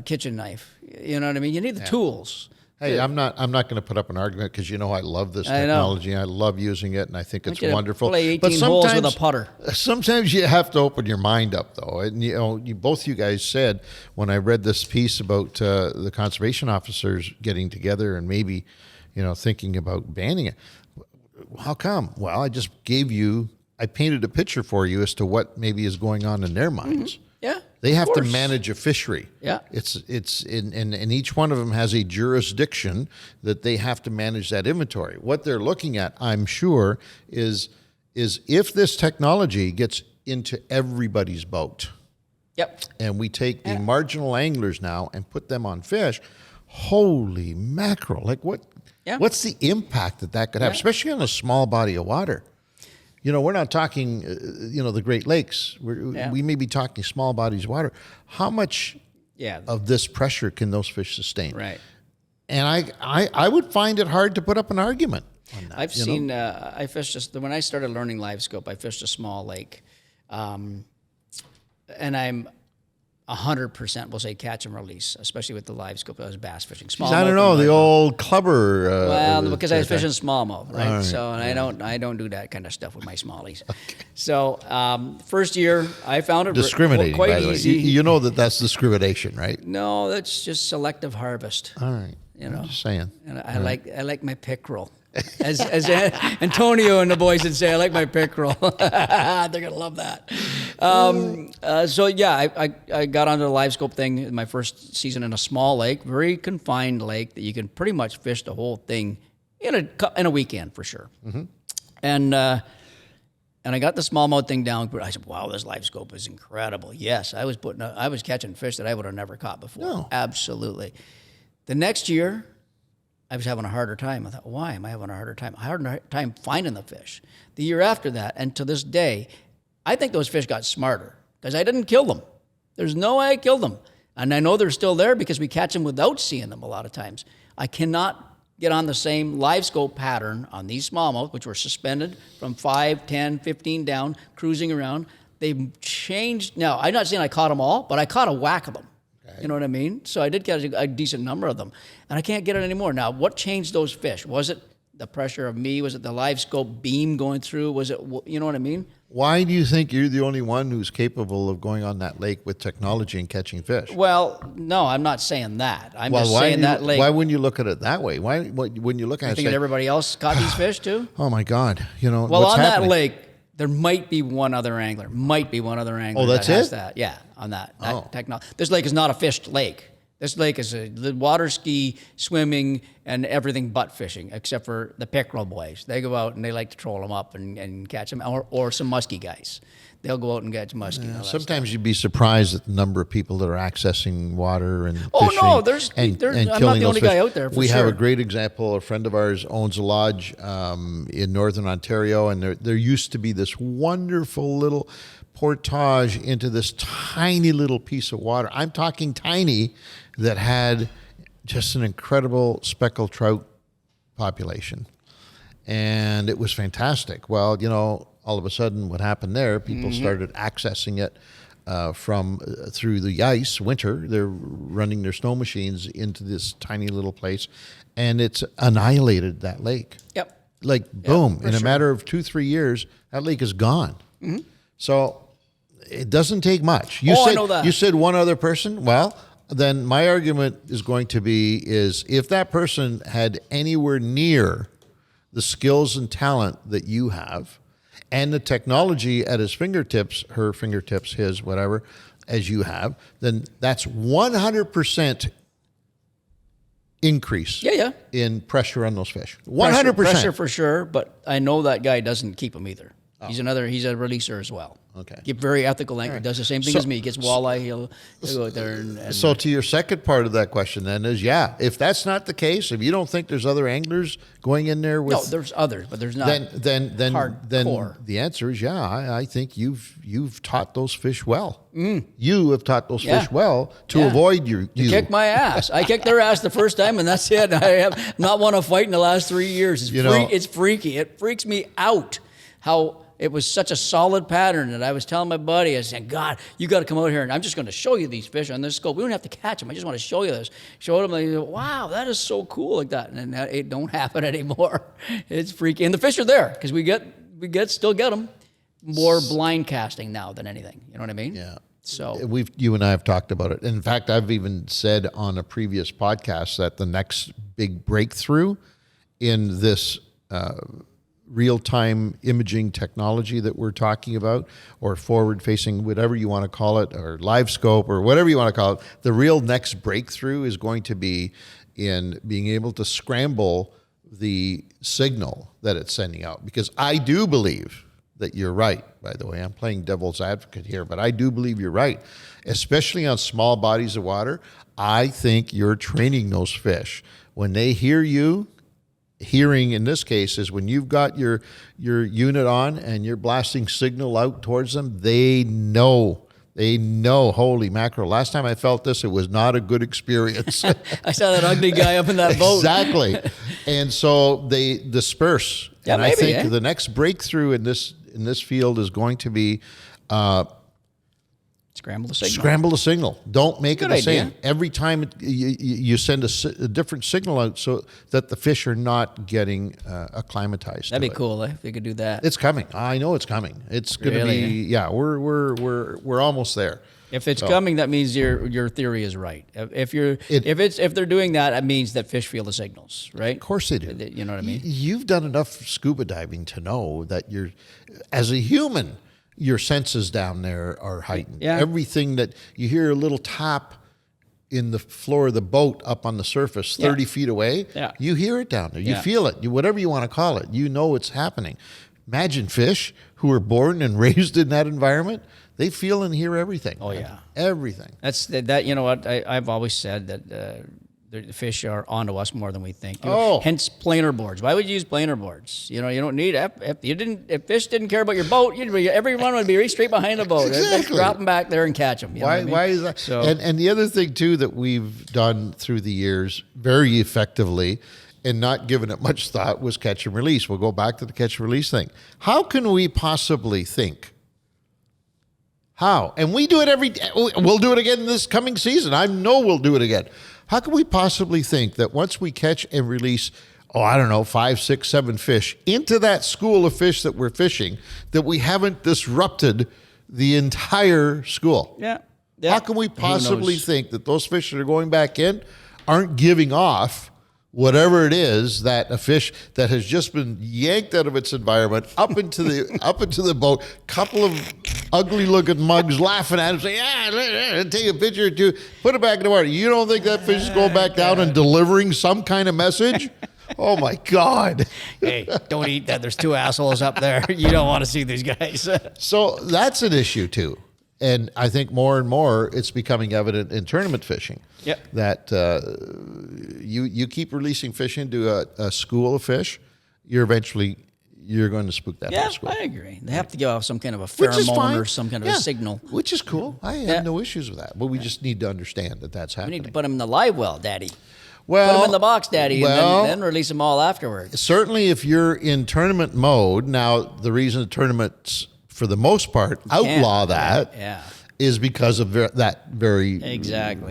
Speaker 3: kitchen knife. You know what I mean? You need the tools.
Speaker 1: Hey, I'm not going to put up an argument because I love this technology. I love using it, and I think it's wonderful.
Speaker 3: Play 18 holes with a putter.
Speaker 1: Sometimes you have to open your mind up, though. And both you guys said when I read this piece about the conservation officers getting together and maybe, thinking about banning it. How come? Well, I painted a picture for you as to what maybe is going on in their minds.
Speaker 3: Mm-hmm. Yeah.
Speaker 1: They have to manage a fishery.
Speaker 3: Yeah.
Speaker 1: And each one of them has a jurisdiction that they have to manage that inventory. What they're looking at, I'm sure, is if this technology gets into everybody's boat.
Speaker 3: Yep.
Speaker 1: And we take the marginal anglers now and put them on fish. Holy mackerel. Like what's the impact that could have, especially on a small body of water? We're not talking, the Great Lakes. We may be talking small bodies of water. How much of this pressure can those fish sustain?
Speaker 3: Right.
Speaker 1: And I would find it hard to put up an argument on that.
Speaker 3: I've seen, I fished, when I started learning LiveScope, I fished a small lake. And I'm 100% will say catch and release, especially with the LiveScope. I was bass fishing.
Speaker 1: I don't know, the old clubber.
Speaker 3: Well, because I was fishing smallmouth, right? Right. So, and I don't do that kind of stuff with my smallies. Okay. So, first year I found it
Speaker 1: discriminating,
Speaker 3: quite
Speaker 1: by the way.
Speaker 3: easy.
Speaker 1: You know that's discrimination, right?
Speaker 3: No, that's just selective harvest.
Speaker 1: All right. I'm just saying.
Speaker 3: And I like my pickerel. As Antonio and the boys would say, I like my pickerel. They're gonna love that. I got onto the LiveScope thing in my first season in a small lake, very confined lake that you can pretty much fish the whole thing in a weekend for sure. Mm-hmm. And I got the smallmouth thing down. But I said, "Wow, this LiveScope is incredible." Yes, I was catching fish that I would have never caught before.
Speaker 1: No.
Speaker 3: Absolutely. The next year, I was having a harder time. I thought, why am I having a harder time? Harder time finding the fish. The year after that, and to this day, I think those fish got smarter because I didn't kill them. There's no way I killed them. And I know they're still there because we catch them without seeing them a lot of times. I cannot get on the same LiveScope pattern on these smallmouth, which were suspended from 5, 10, 15 down, cruising around. They've changed. Now, I'm not saying I caught them all, but I caught a whack of them. You know what I mean? So I did catch a decent number of them. And I can't get it anymore. Now, what changed those fish? Was it the pressure of me? Was it the LiveScope beam going through? Was it, you know what I mean?
Speaker 1: Why do you think you're the only one who's capable of going on that lake with technology and catching fish?
Speaker 3: Well, no, I'm not saying that. I'm just saying that lake.
Speaker 1: Why wouldn't you look at it that way? Why when you look at it,
Speaker 3: thinking everybody else caught these fish too?
Speaker 1: Oh my God!
Speaker 3: Well,
Speaker 1: what's
Speaker 3: on
Speaker 1: happening?
Speaker 3: that lake, there might be one other angler.
Speaker 1: Oh, that's
Speaker 3: that has
Speaker 1: it?
Speaker 3: that. Yeah, on that technology. This lake is not a fished lake. This lake is the water ski, swimming, and everything but fishing, except for the pickerel boys. They go out and they like to troll them up and catch them, or some muskie guys. They'll go out and catch muskie. And all that
Speaker 1: Sometimes
Speaker 3: stuff.
Speaker 1: you'd be surprised at the number of people that are accessing water and
Speaker 3: Oh,
Speaker 1: fishing.
Speaker 3: no, there's
Speaker 1: and
Speaker 3: I'm not
Speaker 1: killing
Speaker 3: the only
Speaker 1: those
Speaker 3: guy
Speaker 1: fish.
Speaker 3: out there, for
Speaker 1: We
Speaker 3: sure.
Speaker 1: have a great example. A friend of ours owns a lodge in northern Ontario, and there used to be this wonderful little portage into this tiny little piece of water. I'm talking tiny, that had just an incredible speckled trout population. And it was fantastic. Well, all of a sudden what happened there, people started accessing it through the ice, winter. They're running their snow machines into this tiny little place, and it's annihilated that lake.
Speaker 3: Yep.
Speaker 1: Like, boom, in a
Speaker 3: sure.
Speaker 1: matter of 2-3 years, that lake is gone. Mm-hmm. So it doesn't take much.
Speaker 3: I know that.
Speaker 1: You said one other person? Well, then my argument is going to be is if that person had anywhere near the skills and talent that you have and the technology at his fingertips, her fingertips, his, whatever, as you have, then that's 100% increase in pressure on those fish. 100%.
Speaker 3: Pressure for sure, but I know that guy doesn't keep them either. He's a releaser as well.
Speaker 1: Okay.
Speaker 3: Very ethical angler. Does the same thing as me. Gets walleye. He'll go out there and
Speaker 1: So to your second part of that question then is, if that's not the case, if you don't think there's other anglers going in there with...
Speaker 3: No, there's others, but there's not
Speaker 1: then
Speaker 3: hardcore.
Speaker 1: the answer is, I think you've taught those fish well. You have taught those fish well to avoid you.
Speaker 3: Kick my ass. I kicked their ass the first time, and that's it. I have not won a fight in the last 3 years. It's freaky. It freaks me out how... It was such a solid pattern that I was telling my buddy, I said, God, you got to come out here and I'm just going to show you these fish on this scope. We don't have to catch them. I just want to show you this. Showed him, like, wow, that is so cool like that. And that, it don't happen anymore. It's freaky. And the fish are there because we still get them. More blind casting now than anything. You know what I mean?
Speaker 1: Yeah.
Speaker 3: So
Speaker 1: you and I have talked about it. In fact, I've even said on a previous podcast that the next big breakthrough in this real-time imaging technology that we're talking about, or forward-facing, whatever you want to call it, or LiveScope, or whatever you want to call it, the real next breakthrough is going to be in being able to scramble the signal that it's sending out. Because I do believe that you're right, by the way. I'm playing devil's advocate here, but I do believe you're right. Especially on small bodies of water, I think you're training those fish. When they hear you, hearing in this case is when you've got your unit on and you're blasting signal out towards them, they know, holy mackerel. Last time I felt this, it was not a good experience.
Speaker 3: I saw that ugly guy up in that boat.
Speaker 1: Exactly. And so they disperse.
Speaker 3: Yeah,
Speaker 1: and
Speaker 3: maybe,
Speaker 1: I think the next breakthrough in this field is going to be scramble the signal. Don't make it the same. Every time you send a different signal out so that the fish are not getting acclimatized.
Speaker 3: That'd be cool if you could do that.
Speaker 1: It's coming. I know it's coming. It's going to be we're almost there.
Speaker 3: If it's coming, that means your theory is right. If they're doing that, it means that fish feel the signals, right?
Speaker 1: Of course they do.
Speaker 3: You know what I mean?
Speaker 1: You've done enough scuba diving to know that as a human, your senses down there are heightened.
Speaker 3: Yeah.
Speaker 1: Everything that you hear, a little tap in the floor of the boat up on the surface 30 feet away, you hear it down there. You feel it. Whatever you want to call it, you know it's happening. Imagine fish who are born and raised in that environment. They feel and hear everything.
Speaker 3: Oh, yeah.
Speaker 1: Everything.
Speaker 3: That's that. You know what? I've always said that the fish are onto us more than we think. Hence planer boards. Why would you use planer boards? You don't need if fish didn't care about your boat, everyone would be right straight behind the boat.
Speaker 1: Exactly.
Speaker 3: Drop them back there and catch them.
Speaker 1: Why is that?
Speaker 3: So,
Speaker 1: and the other thing too that we've done through the years very effectively and not given it much thought was catch and release. We'll go back to the catch and release thing. How can we possibly think? How? And we do it we'll do it again this coming season. I know we'll do it again. How can we possibly think that once we catch and release, 5, 6, 7 fish into that school of fish that we're fishing, that we haven't disrupted the entire school?
Speaker 3: Yeah.
Speaker 1: How can we possibly think that those fish that are going back in aren't giving off whatever it is that a fish that has just been yanked out of its environment up into the boat, couple of ugly looking mugs laughing at him, saying, take a picture or two, put it back in the water. You don't think that fish is going back down and delivering some kind of message? Oh my God.
Speaker 3: Hey, don't eat that. There's 2 assholes up there. You don't want to see these guys.
Speaker 1: So that's an issue too. And I think more and more it's becoming evident in tournament fishing that you keep releasing fish into a school of fish, you're going to spook that whole school.
Speaker 3: I agree. They have to give off some kind of a pheromone or some kind of a signal.
Speaker 1: Which is cool. I have no issues with that. But we just need to understand that that's happening.
Speaker 3: We need to put them in the live well, Daddy.
Speaker 1: Well,
Speaker 3: put them in the box, Daddy, and then release them all afterwards.
Speaker 1: Certainly if you're in tournament mode, now the reason the tournaments, for the most part, outlaw that is because of that very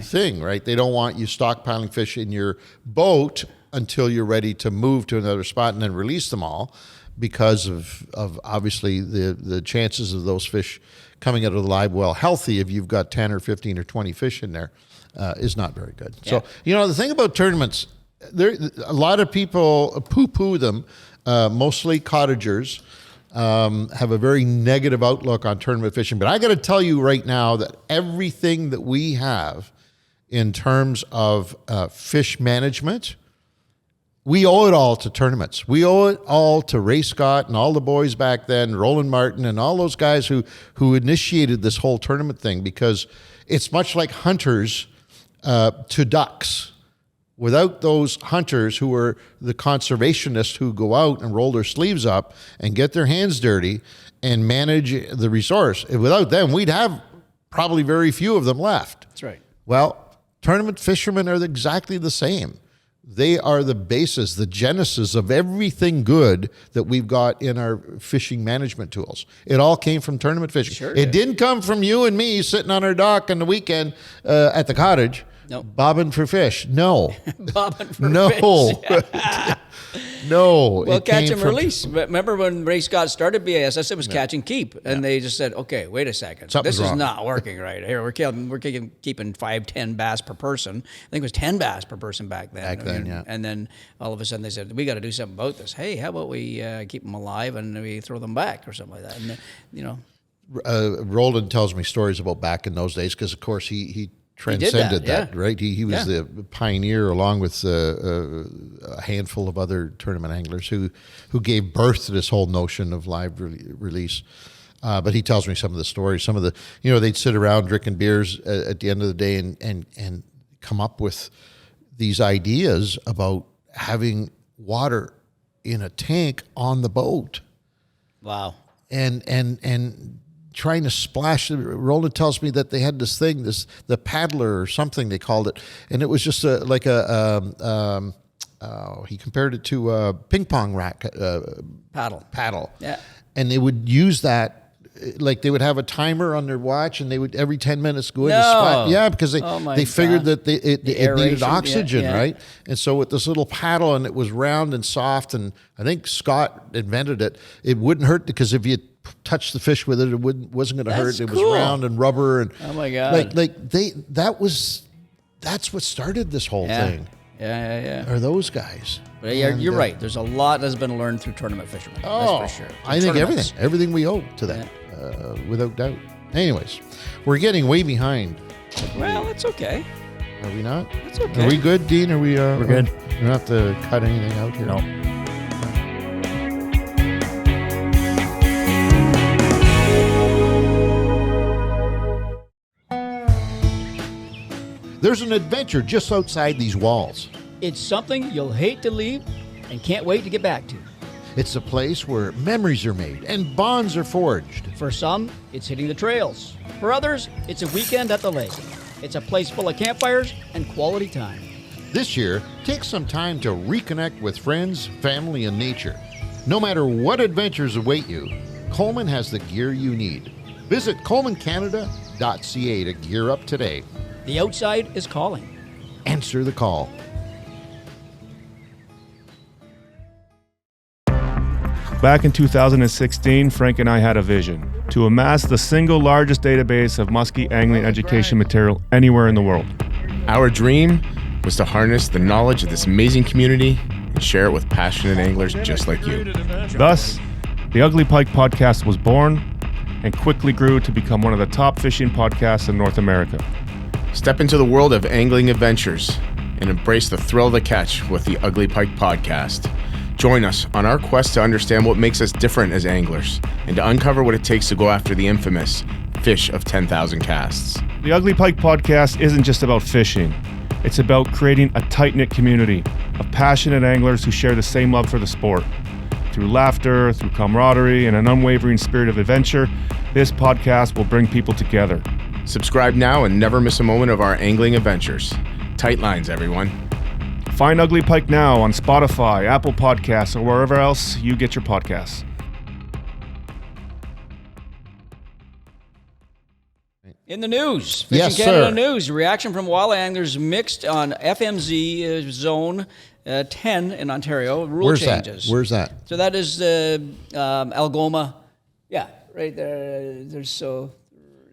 Speaker 1: thing, right? They don't want you stockpiling fish in your boat until you're ready to move to another spot and then release them all, because of obviously the chances of those fish coming out of the live well healthy, if you've got 10 or 15 or 20 fish in there, is not very good. So, the thing about tournaments, a lot of people poo-poo them, mostly cottagers, have a very negative outlook on tournament fishing. But I got to tell you right now that everything that we have in terms of fish management we owe it all to tournaments. We owe it all to Ray Scott and all the boys back then, Roland Martin and all those guys who initiated this whole tournament thing, because it's much like hunters to ducks. Without those hunters who are the conservationists who go out and roll their sleeves up and get their hands dirty and manage the resource, without them, we'd have probably very few of them left.
Speaker 3: That's right.
Speaker 1: Well, tournament fishermen are exactly the same. They are the basis, the genesis of everything good that we've got in our fishing management tools. It all came from tournament fishing.
Speaker 3: Sure
Speaker 1: it didn't come from you and me sitting on our dock on the weekend at the cottage, bobbing for fish. No.
Speaker 3: Bobbing for
Speaker 1: fish. No.
Speaker 3: Well, catch and release. Remember when Ray Scott started BASS, it was catch and keep. And they just said, okay, wait a second.
Speaker 1: Something's
Speaker 3: this
Speaker 1: wrong.
Speaker 3: is not working right here. We're keeping 5, 10 bass per person. I think it was 10 bass per person back then. And then all of a sudden they said, we got to do something about this. Hey, how about we keep them alive and we throw them back or something like that. And,
Speaker 1: Roland tells me stories about back in those days because, of course, he transcended that, right? He was the pioneer, along with a handful of other tournament anglers who gave birth to this whole notion of live release. But he tells me some of the stories. Some of the, they'd sit around drinking beers at the end of the day and come up with these ideas about having water in a tank on the boat.
Speaker 3: Wow.
Speaker 1: And trying to splash. Roland tells me that they had this thing, the paddler or something they called it, and it was just he compared it to a ping pong paddle.
Speaker 3: Yeah.
Speaker 1: And they would use that, like they would have a timer on their watch, and they would every 10 minutes go in and splash. Yeah, because they figured that it needed oxygen, right? And so with this little paddle, and it was round and soft, and I think Scott invented it. It wouldn't hurt because if you touch the fish with it, it wasn't going to hurt. It was round and rubber, and
Speaker 3: oh my God,
Speaker 1: that's what started this whole thing.
Speaker 3: Yeah.
Speaker 1: Are those guys?
Speaker 3: But you're right. There's a lot that's been learned through tournament fishermen.
Speaker 1: Oh,
Speaker 3: that's for sure.
Speaker 1: I think everything we owe to that, without doubt. Anyways, we're getting way behind.
Speaker 3: Well, that's okay.
Speaker 1: Are we not?
Speaker 3: That's okay.
Speaker 1: Are we good, Dean? Are we?
Speaker 2: We're good.
Speaker 1: We don't have to cut anything out here.
Speaker 2: No.
Speaker 1: There's an adventure just outside these walls.
Speaker 3: It's something you'll hate to leave and can't wait to get back to.
Speaker 1: It's a place where memories are made and bonds are forged.
Speaker 3: For some, it's hitting the trails. For others, it's a weekend at the lake. It's a place full of campfires and quality time.
Speaker 1: This year, take some time to reconnect with friends, family, and nature. No matter what adventures await you, Coleman has the gear you need. Visit colemancanada.ca to gear up today.
Speaker 3: The outside is calling.
Speaker 1: Answer the call.
Speaker 6: Back in 2016, Frank and I had a vision to amass the single largest database of muskie angling education material anywhere in the world.
Speaker 7: Our dream was to harness the knowledge of this amazing community and share it with passionate anglers just like you.
Speaker 6: Thus, the Ugly Pike podcast was born and quickly grew to become one of the top fishing podcasts in North America.
Speaker 7: Step into the world of angling adventures and embrace the thrill of the catch with the Ugly Pike podcast. Join us on our quest to understand what makes us different as anglers and to uncover what it takes to go after the infamous fish of 10,000 casts.
Speaker 6: The Ugly Pike podcast isn't just about fishing. It's about creating a tight-knit community of passionate anglers who share the same love for the sport. Through laughter, through camaraderie, and an unwavering spirit of adventure, this podcast will bring people together.
Speaker 7: Subscribe now and never miss a moment of our angling adventures. Tight lines, everyone.
Speaker 6: Find Ugly Pike now on Spotify, Apple Podcasts, or wherever else you get your podcasts.
Speaker 3: In the news, Fishing Canada news, reaction from walleye anglers mixed on FMZ zone 10 in Ontario. Rule changes.
Speaker 1: Where's that?
Speaker 3: So that is Algoma. Yeah, right there. There's Sault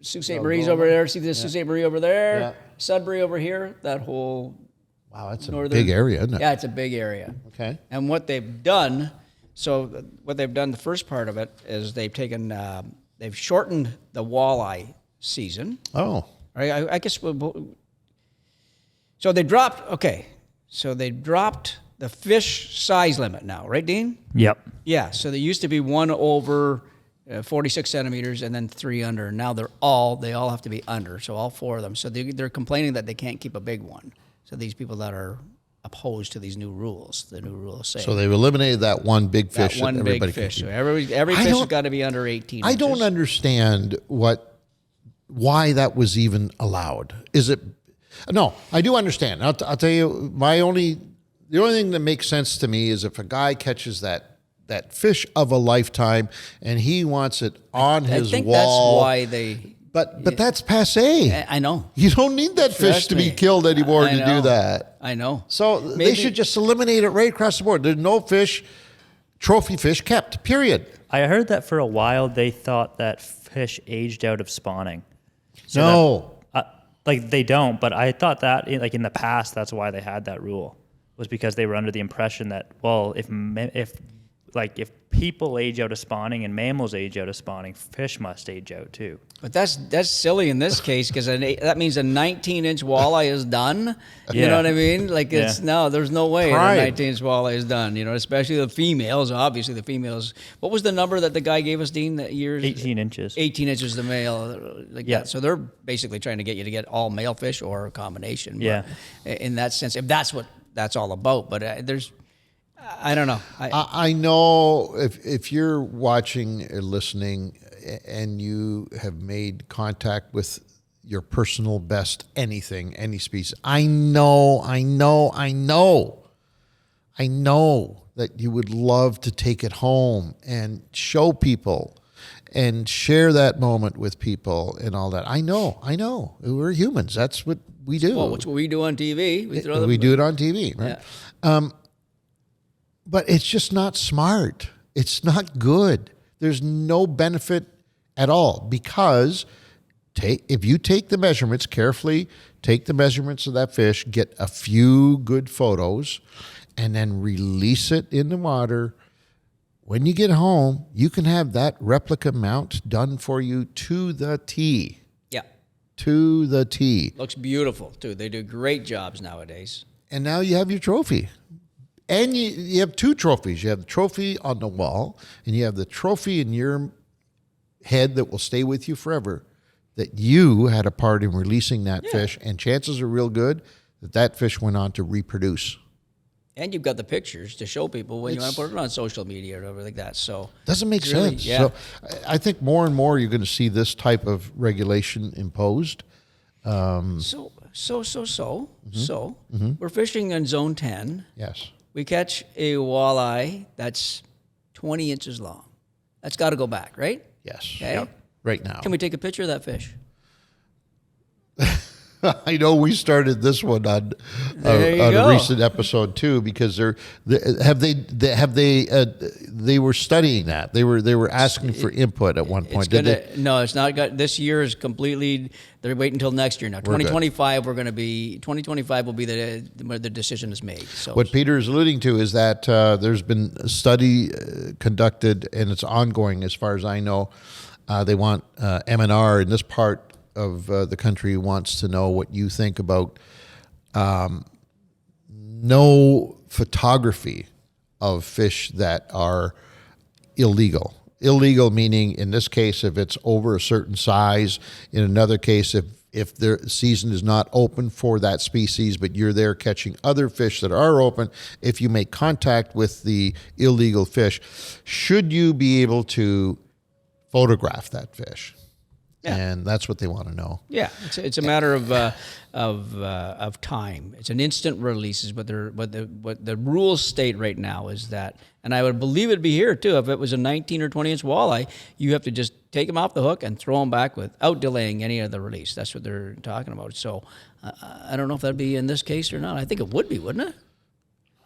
Speaker 3: Ste. Marie's over there. See the Sault Ste. Marie over there. Yeah. Sudbury over here. That whole
Speaker 1: wow, that's a big area, isn't it?
Speaker 3: Yeah, it's a big area.
Speaker 1: Okay.
Speaker 3: And what they've done, the first part of it is they've taken, they've shortened the walleye season.
Speaker 1: Oh.
Speaker 3: I guess so they dropped the the fish size limit now, right, Dean?
Speaker 2: Yep.
Speaker 3: Yeah. So there used to be 1 over 46 centimeters and then 3 under. Now they all have to be under. So all 4 of them. So they're complaining that they can't keep a big one. So these people that are opposed to these new rules, the new rules say.
Speaker 1: So they've eliminated that one big fish.
Speaker 3: That one
Speaker 1: everybody
Speaker 3: big
Speaker 1: can
Speaker 3: fish.
Speaker 1: keep.
Speaker 3: So every fish has got to be under 18
Speaker 1: I don't
Speaker 3: inches.
Speaker 1: understand why that was even allowed. Is it? No, I do understand. I'll tell you, the only thing that makes sense to me is if a guy catches that fish of a lifetime and he wants it on his
Speaker 3: I think
Speaker 1: wall.
Speaker 3: that's why they.
Speaker 1: But that's passé.
Speaker 3: I know.
Speaker 1: You don't need that fish
Speaker 3: Trust
Speaker 1: to be
Speaker 3: me.
Speaker 1: killed anymore
Speaker 3: I
Speaker 1: to
Speaker 3: know.
Speaker 1: do that.
Speaker 3: I know.
Speaker 1: So they should just eliminate it right across the board. There's no trophy fish kept, period.
Speaker 2: I heard that for a while they thought that fish aged out of spawning. So
Speaker 1: No.
Speaker 2: like they don't, but I thought that in the past that's why they had that rule, was because they were under the impression that, well, if people age out of spawning and mammals age out of spawning, fish must age out too.
Speaker 3: But that's silly in this case because that means a 19-inch walleye is done. You
Speaker 2: Yeah.
Speaker 3: know what I mean? Like there's no way
Speaker 1: Pride.
Speaker 3: a 19-inch walleye is done. You know, especially the females. Obviously, the females. What was the number that the guy gave us, Dean? That years
Speaker 2: 18 inches.
Speaker 3: 18 inches the male, like
Speaker 2: Yeah.
Speaker 3: that. So they're basically trying to get you to get all male fish or a combination. But
Speaker 2: Yeah.
Speaker 3: in that sense, if that's what that's all about. But I don't know.
Speaker 1: I know if you're watching or listening and you have made contact with your personal best anything, any species, I know that you would love to take it home and show people and share that moment with people and all that. I know. We're humans. That's what we do.
Speaker 3: Well, which we do on TV.
Speaker 1: We do it on TV, right?
Speaker 3: Yeah.
Speaker 1: But it's just not smart. It's not good. There's no benefit at all because if you take the measurements carefully, take the measurements of that fish, get a few good photos, and then release it in the water. When you get home, you can have that replica mount done for you to the T.
Speaker 3: Yeah.
Speaker 1: To the T.
Speaker 3: Looks beautiful, too. They do great jobs nowadays.
Speaker 1: And now you have your trophy. And you have 2 trophies. You have the trophy on the wall, and you have the trophy in your head that will stay with you forever, that you had a part in releasing that fish, and chances are real good that fish went on to reproduce.
Speaker 3: And you've got the pictures to show people when you want to put it on social media or whatever like that. So
Speaker 1: Doesn't make
Speaker 3: really,
Speaker 1: sense.
Speaker 3: yeah.
Speaker 1: So I think more and more you're going to see this type of regulation imposed.
Speaker 3: So we're fishing in zone 10.
Speaker 1: Yes.
Speaker 3: We catch a walleye that's 20 inches long. That's got to go back, right?
Speaker 1: Yes.
Speaker 3: Okay.
Speaker 1: Right now.
Speaker 3: Can we take a picture of that fish?
Speaker 1: I know we started this one on a recent episode too because they were studying that. They were asking for input at one point.
Speaker 3: No, it's not got. This year is completely. They're waiting until next year now. 2025 2025 will be where the decision is made. So
Speaker 1: what Peter is alluding to is that there's been a study conducted and it's ongoing as far as I know. They want M&R in this part of the country wants to know what you think about no photography of fish that are illegal. Illegal meaning, in this case, if it's over a certain size. In another case, if the season is not open for that species, but you're there catching other fish that are open, if you make contact with the illegal fish, should you be able to photograph that fish?
Speaker 3: Yeah.
Speaker 1: And that's what they want to know.
Speaker 3: yeah, it's a matter of time. It's an instant releases, but what the rules state right now is that, and I would believe it'd be here too. If it was a 19 or 20 inch walleye, you have to just take them off the hook and throw them back without delaying any of the release. That's what they're talking about. So I don't know if that'd be in this case or not. I think it would be, wouldn't it?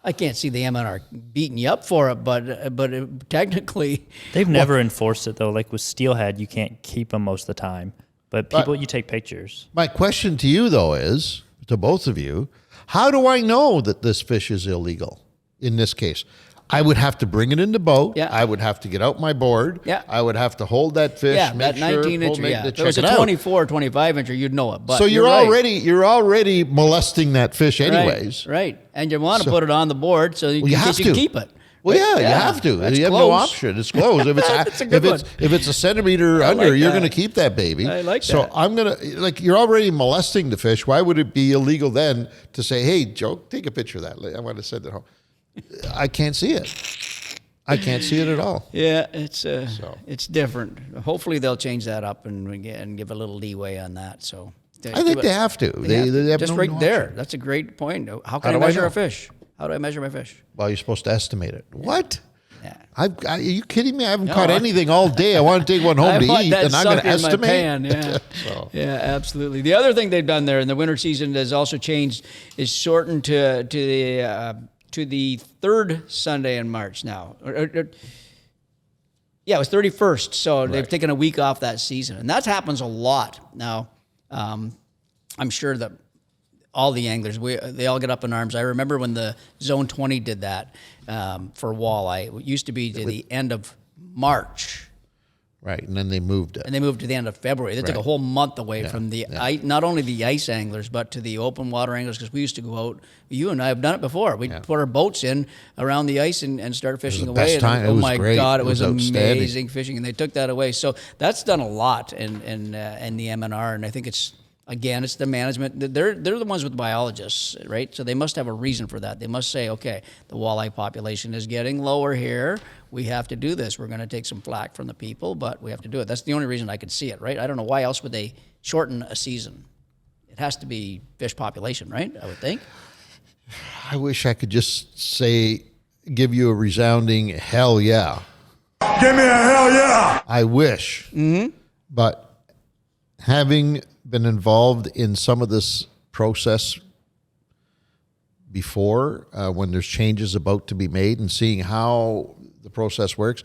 Speaker 3: I can't see the MNR beating you up for it, but technically...
Speaker 2: They've never enforced it, though. Like with steelhead, you can't keep them most of the time. But people, you take pictures.
Speaker 1: My question to you, though, is, to both of you, how do I know that this fish is illegal in this case? I would have to bring it in the boat.
Speaker 3: Yeah.
Speaker 1: I would have to get out my board.
Speaker 3: Yeah.
Speaker 1: I would have to hold that fish.
Speaker 3: Yeah,
Speaker 1: make
Speaker 3: that 19 incher. Yeah, if it was a 24, 25 incher, you'd know it. But
Speaker 1: so you're
Speaker 3: right.
Speaker 1: already molesting that fish anyways.
Speaker 3: Right. And you want to put it on the board so you can keep it.
Speaker 1: Well, yeah, you have to.
Speaker 3: That's
Speaker 1: you have
Speaker 3: close.
Speaker 1: no option. It's closed. If it's
Speaker 3: That's a good one.
Speaker 1: if it's a centimeter under,
Speaker 3: like
Speaker 1: you're
Speaker 3: that.
Speaker 1: going to keep that baby.
Speaker 3: I like
Speaker 1: so
Speaker 3: that.
Speaker 1: I'm going to you're already molesting the fish. Why would it be illegal then to say, "Hey, Joe, take a picture of that. I want to send it home." I can't see it. I can't see it at all.
Speaker 3: Yeah, it's different. Hopefully they'll change that up and give a little leeway on that. So
Speaker 1: I think they have to. They have
Speaker 3: just
Speaker 1: no
Speaker 3: right there.
Speaker 1: option.
Speaker 3: That's a great point. How can I
Speaker 1: do I
Speaker 3: measure
Speaker 1: know?
Speaker 3: a fish? How do I measure my fish?
Speaker 1: Well, you're supposed to estimate it. What?
Speaker 3: Yeah.
Speaker 1: Are you kidding me? I haven't caught anything all day. I want to take one home to eat, and I'm going to estimate.
Speaker 3: Pan, yeah.
Speaker 1: So.
Speaker 3: Yeah, absolutely. The other thing they've done there in the winter season has also changed is shortened to the third Sunday in March now. Yeah, it was 31st, so they've taken a week off that season, and that happens a lot now. I'm sure that all the anglers, they all get up in arms. I remember when the Zone 20 did that for walleye. It used to be to the end of March.
Speaker 1: Right, and then they moved it.
Speaker 3: And they moved to the end of February. They took a whole month away from the not only the ice anglers, but to the open water anglers, because we used to go out. You and I have done it before. We'd put our boats in around the ice and start fishing
Speaker 1: the
Speaker 3: away.
Speaker 1: best time.
Speaker 3: And,
Speaker 1: It
Speaker 3: oh
Speaker 1: was
Speaker 3: my
Speaker 1: great.
Speaker 3: God,
Speaker 1: It
Speaker 3: it was
Speaker 1: was outstanding.
Speaker 3: amazing fishing, and they took that away. So that's done a lot in the MNR, and I think it's the management. They're the ones with biologists, right? So they must have a reason for that. They must say, okay, the walleye population is getting lower here. We have to do this. We're going to take some flack from the people, but we have to do it. That's the only reason I could see it, right? I don't know why else would they shorten a season. It has to be fish population, right? I would think.
Speaker 1: I wish I could just give you a resounding hell yeah.
Speaker 5: Give me a hell yeah.
Speaker 1: I wish. Mm-hmm. But having been involved in some of this process before, when there's changes about to be made and seeing how the process works,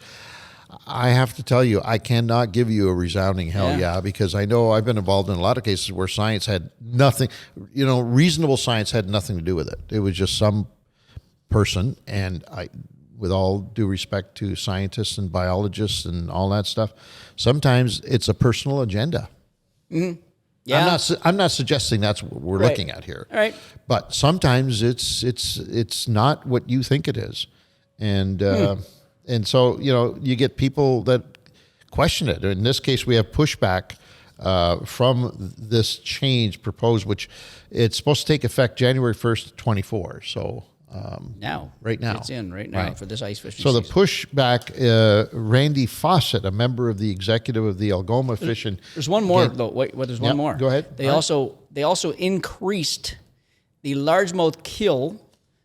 Speaker 1: I have to tell you, I cannot give you a resounding hell yeah, because I know I've been involved in a lot of cases where science had nothing, reasonable science had nothing to do with it. It was just some person, and with all due respect to scientists and biologists and all that stuff, sometimes it's a personal agenda.
Speaker 3: Mm-hmm. Yeah.
Speaker 1: I'm not suggesting that's what we're looking at here.
Speaker 3: All right.
Speaker 1: But sometimes it's not what you think it is. And so, you get people that question it. In this case, we have pushback from this change proposed, which it's supposed to take effect January 1st, 24. So right now.
Speaker 3: It's in right now for this ice fishing
Speaker 1: So
Speaker 3: season.
Speaker 1: the pushback, Randy Fawcett, a member of the executive of the Algoma Fishing.
Speaker 3: There's one more, though. Wait, there's one more.
Speaker 1: Go ahead.
Speaker 3: They also increased the largemouth kill,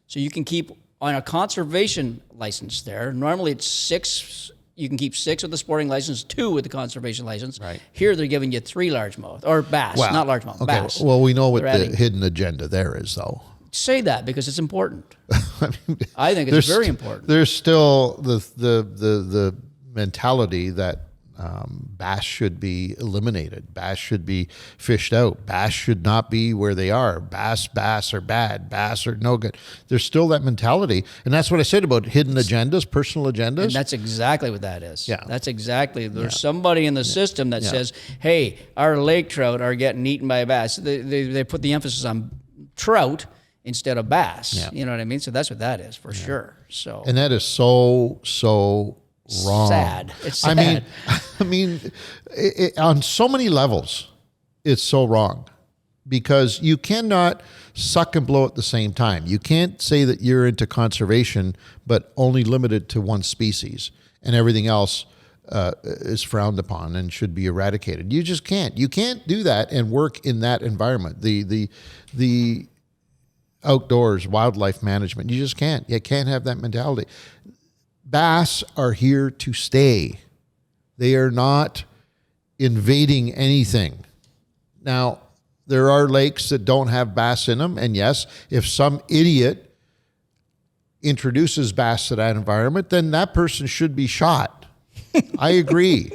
Speaker 3: so you can keep on a conservation license there. Normally it's 6. You can keep 6 with the sporting license, 2 with the conservation license.
Speaker 1: Right.
Speaker 3: Here they're giving you 3 largemouth or bass, not largemouth,
Speaker 1: Okay.
Speaker 3: bass.
Speaker 1: Well, we know what
Speaker 3: They're
Speaker 1: the
Speaker 3: adding-
Speaker 1: hidden agenda there is, though.
Speaker 3: Say that because it's important.
Speaker 1: I
Speaker 3: I think it's very important.
Speaker 1: There's still the mentality that bass should be eliminated. Bass should be fished out. Bass should not be where they are. Bass are bad. Bass are no good. There's still that mentality, and that's what I said about hidden agendas, personal agendas.
Speaker 3: And that's exactly what that is.
Speaker 1: Yeah.
Speaker 3: That's exactly. There's somebody in the system that says, hey, our lake trout are getting eaten by bass. They put the emphasis on trout instead of bass.
Speaker 1: Yeah.
Speaker 3: You know what I mean? So that's what that is for sure. So
Speaker 1: And that is so wrong.
Speaker 3: sad. It's sad.
Speaker 1: I mean, on so many levels, it's so wrong because you cannot suck and blow at the same time. You can't say that you're into conservation, but only limited to one species, and everything else is frowned upon and should be eradicated. You just can't. You can't do that and work in that environment. The outdoors wildlife management. You just can't. You can't have that mentality. Bass are here to stay. They are not invading anything. Now, there are lakes that don't have bass in them, and yes, if some idiot introduces bass to that environment, then that person should be shot. I agree.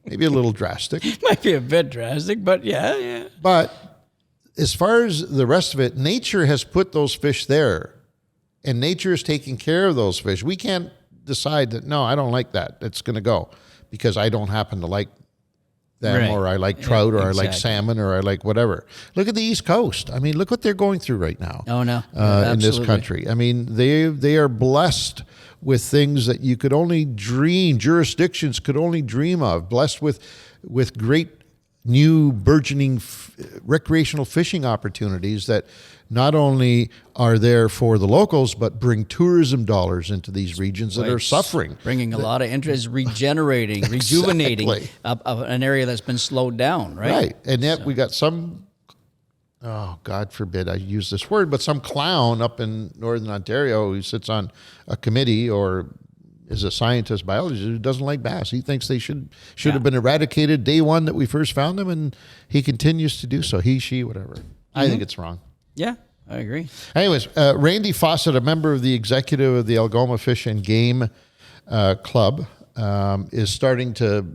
Speaker 1: Maybe a little drastic.
Speaker 3: Might be a bit drastic, but yeah.
Speaker 1: But as far as the rest of it, nature has put those fish there. and nature is taking care of those fish. We can't decide that, no, I don't like that. It's going to go because I don't happen to like them,
Speaker 3: Right.
Speaker 1: or I like trout, or I like
Speaker 3: Exactly.
Speaker 1: salmon, or I like whatever. Look at the East Coast. I mean, look what they're going through right now.
Speaker 3: Oh, no.
Speaker 1: In this
Speaker 3: Absolutely.
Speaker 1: country. I mean, they are blessed with things that you could only dream, jurisdictions could only dream of, blessed with great new burgeoning recreational fishing opportunities that not only are there for the locals, but bring tourism dollars into these regions that are
Speaker 3: It's
Speaker 1: suffering.
Speaker 3: bringing a lot of interest, regenerating, rejuvenating
Speaker 1: Exactly.
Speaker 3: of an area that's been slowed down, right?
Speaker 1: Right. And yet we got some, oh, God forbid I use this word, but some clown up in Northern Ontario who sits on a committee or is a scientist, biologist, who doesn't like bass. He thinks they should have been eradicated day one that we first found them, and he continues to do so. He, she, whatever. I think it's wrong.
Speaker 3: Yeah, I agree.
Speaker 1: Anyways, Randy Fawcett, a member of the executive of the Algoma Fish and Game Club, is starting to,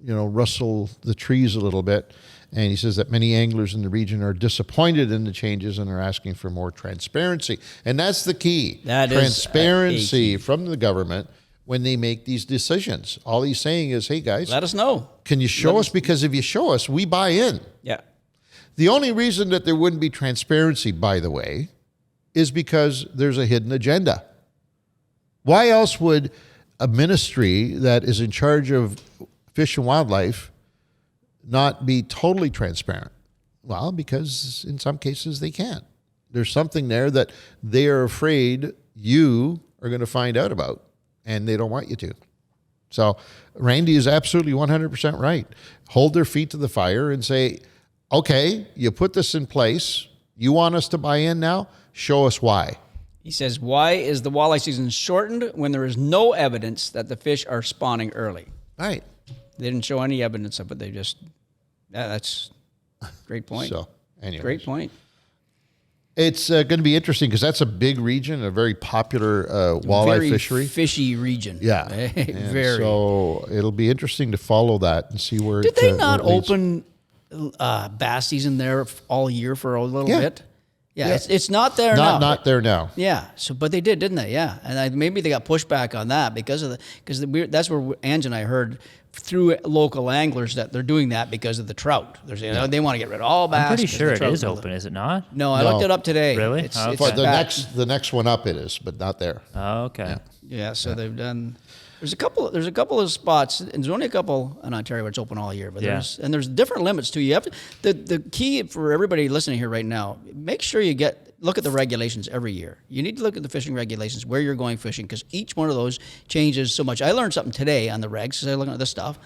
Speaker 1: rustle the trees a little bit. And he says that many anglers in the region are disappointed in the changes and are asking for more transparency. And that's the key.
Speaker 3: That is
Speaker 1: transparency from the government when they make these decisions. All he's saying is, hey, guys,
Speaker 3: Let us know.
Speaker 1: can you show us? Because if you show us, we buy in.
Speaker 3: Yeah.
Speaker 1: The only reason that there wouldn't be transparency, by the way, is because there's a hidden agenda. Why else would a ministry that is in charge of fish and wildlife not be totally transparent? Well, because in some cases they can't. There's something there that they are afraid you are going to find out about, and they don't want you to. So Randy is absolutely 100% right. Hold their feet to the fire and say, okay, you put this in place. You want us to buy in now? Show us why.
Speaker 3: He says, why is the walleye season shortened when there is no evidence that the fish are spawning early?
Speaker 1: Right.
Speaker 3: They didn't show any evidence of it. They just, that's a great point.
Speaker 1: So, anyway.
Speaker 3: Great point.
Speaker 1: It's going to be interesting because that's a big region, a very popular walleye
Speaker 3: Very
Speaker 1: fishery.
Speaker 3: fishy region.
Speaker 1: Yeah.
Speaker 3: Very.
Speaker 1: And so it'll be interesting to follow that and see where
Speaker 3: Did they
Speaker 1: where
Speaker 3: not
Speaker 1: it leads.
Speaker 3: open bass season there all year for a little
Speaker 1: Yeah.
Speaker 3: bit? Yeah,
Speaker 1: Yeah.
Speaker 3: It's not there now.
Speaker 1: Not there now.
Speaker 3: Yeah, but they did, didn't they? Yeah, and maybe they got pushback on that because that's where Ange and I heard through local anglers that they're doing that because of the trout. They want to get rid of all bass.
Speaker 2: I'm pretty
Speaker 3: 'cause
Speaker 2: sure
Speaker 3: the
Speaker 2: it
Speaker 3: trout
Speaker 2: is
Speaker 3: will-
Speaker 2: open, is it not?
Speaker 3: No, I looked it up today.
Speaker 2: Really?
Speaker 3: It's,
Speaker 2: Oh,
Speaker 3: it's
Speaker 2: okay.
Speaker 1: For the
Speaker 3: back.
Speaker 1: next one up it is, but not there.
Speaker 2: Oh, okay.
Speaker 3: Yeah, so they've done. There's a couple of spots, and there's only a couple in Ontario where it's open all year. But
Speaker 2: Yeah.
Speaker 3: there's different limits too. You have to, the key for everybody listening here right now. Make sure you look at the regulations every year. You need to look at the fishing regulations where you're going fishing because each one of those changes so much. I learned something today on the regs because I was looking at this stuff.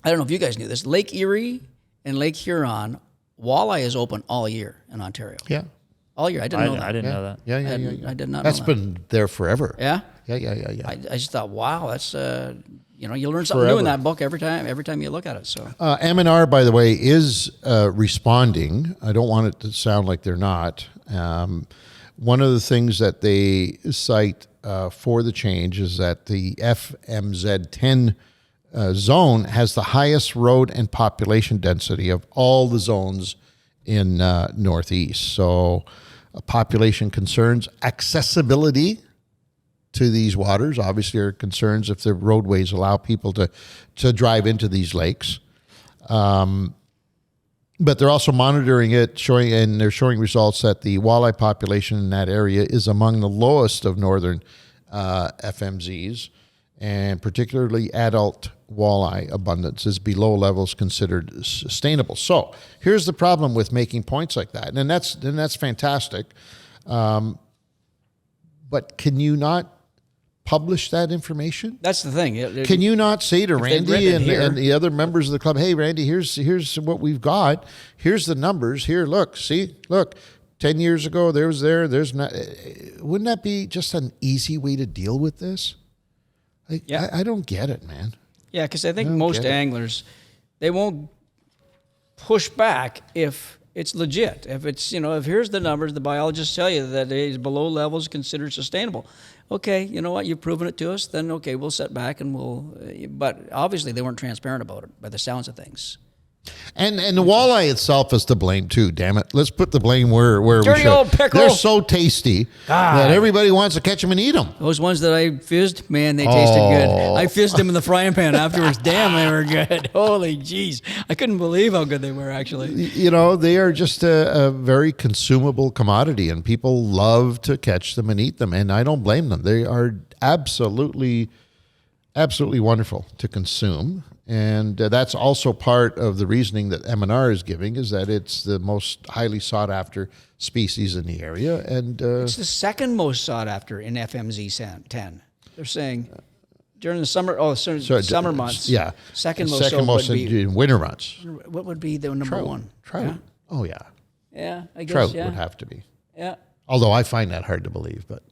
Speaker 3: I don't know if you guys knew this. Lake Erie and Lake Huron, walleye is open all year in Ontario.
Speaker 1: Yeah.
Speaker 3: All year. I didn't know that.
Speaker 2: I didn't know that.
Speaker 1: Yeah.
Speaker 3: I did not
Speaker 1: That's
Speaker 3: know that.
Speaker 1: been there forever.
Speaker 3: Yeah?
Speaker 1: Yeah.
Speaker 3: I just thought, wow, that's you learn something new in that book every time you look at it. So
Speaker 1: M&R, by the way, is responding. I don't want it to sound like they're not. One of the things that they cite for the change is that the FMZ10 zone has the highest road and population density of all the zones in Northeast. So population concerns, accessibility to these waters obviously are concerns if the roadways allow people to drive into these lakes. But they're also monitoring it, they're showing results that the walleye population in that area is among the lowest of northern FMZs, and particularly adult walleye abundance is below levels considered sustainable. So here's the problem with making points like that, and that's fantastic. But can you not publish that information?
Speaker 3: that's the thing.
Speaker 1: Can you not say to
Speaker 3: they've
Speaker 1: Randy
Speaker 3: written it here-
Speaker 1: and the other members of the club, hey, Randy, here's what we've got. Here's the numbers. Here, look, 10 years ago, there's not. Wouldn't that be just an easy way to deal with this?
Speaker 3: Yeah.
Speaker 1: I don't get it, man.
Speaker 3: Yeah, because I think
Speaker 1: don't
Speaker 3: most
Speaker 1: get it.
Speaker 3: anglers, they won't push back if it's legit. If it's, if here's the numbers, the biologists tell you that it is below levels considered sustainable. Okay, you know what, you've proven it to us, then okay, we'll set back and but obviously they weren't transparent about it by the sounds of things.
Speaker 1: And the walleye itself is to blame too. Damn it! Let's put the blame where we
Speaker 3: Dirty
Speaker 1: should.
Speaker 3: old pickle.
Speaker 1: They're so tasty that everybody wants to catch them and eat them.
Speaker 3: Those ones that I fizzed, man, they tasted good. I fizzed them in the frying pan afterwards. Damn, they were good. Holy jeez. I couldn't believe how good they were, actually.
Speaker 1: You know, they are just a very consumable commodity, and people love to catch them and eat them, and I don't blame them. They are absolutely wonderful to consume. And that's also part of the reasoning that M&R is giving, is that it's the most highly sought after species in the area. And
Speaker 3: It's the second most sought after in FMZ 10. They're saying during the summer, summer months.
Speaker 1: Yeah.
Speaker 3: Second
Speaker 1: most
Speaker 3: would be,
Speaker 1: in winter months.
Speaker 3: what would be the number one?
Speaker 1: Trout.
Speaker 3: Yeah?
Speaker 1: Oh, yeah.
Speaker 3: Yeah, I guess,
Speaker 1: Trout
Speaker 3: yeah.
Speaker 1: would have to be.
Speaker 3: Yeah.
Speaker 1: Although I find that hard to believe, but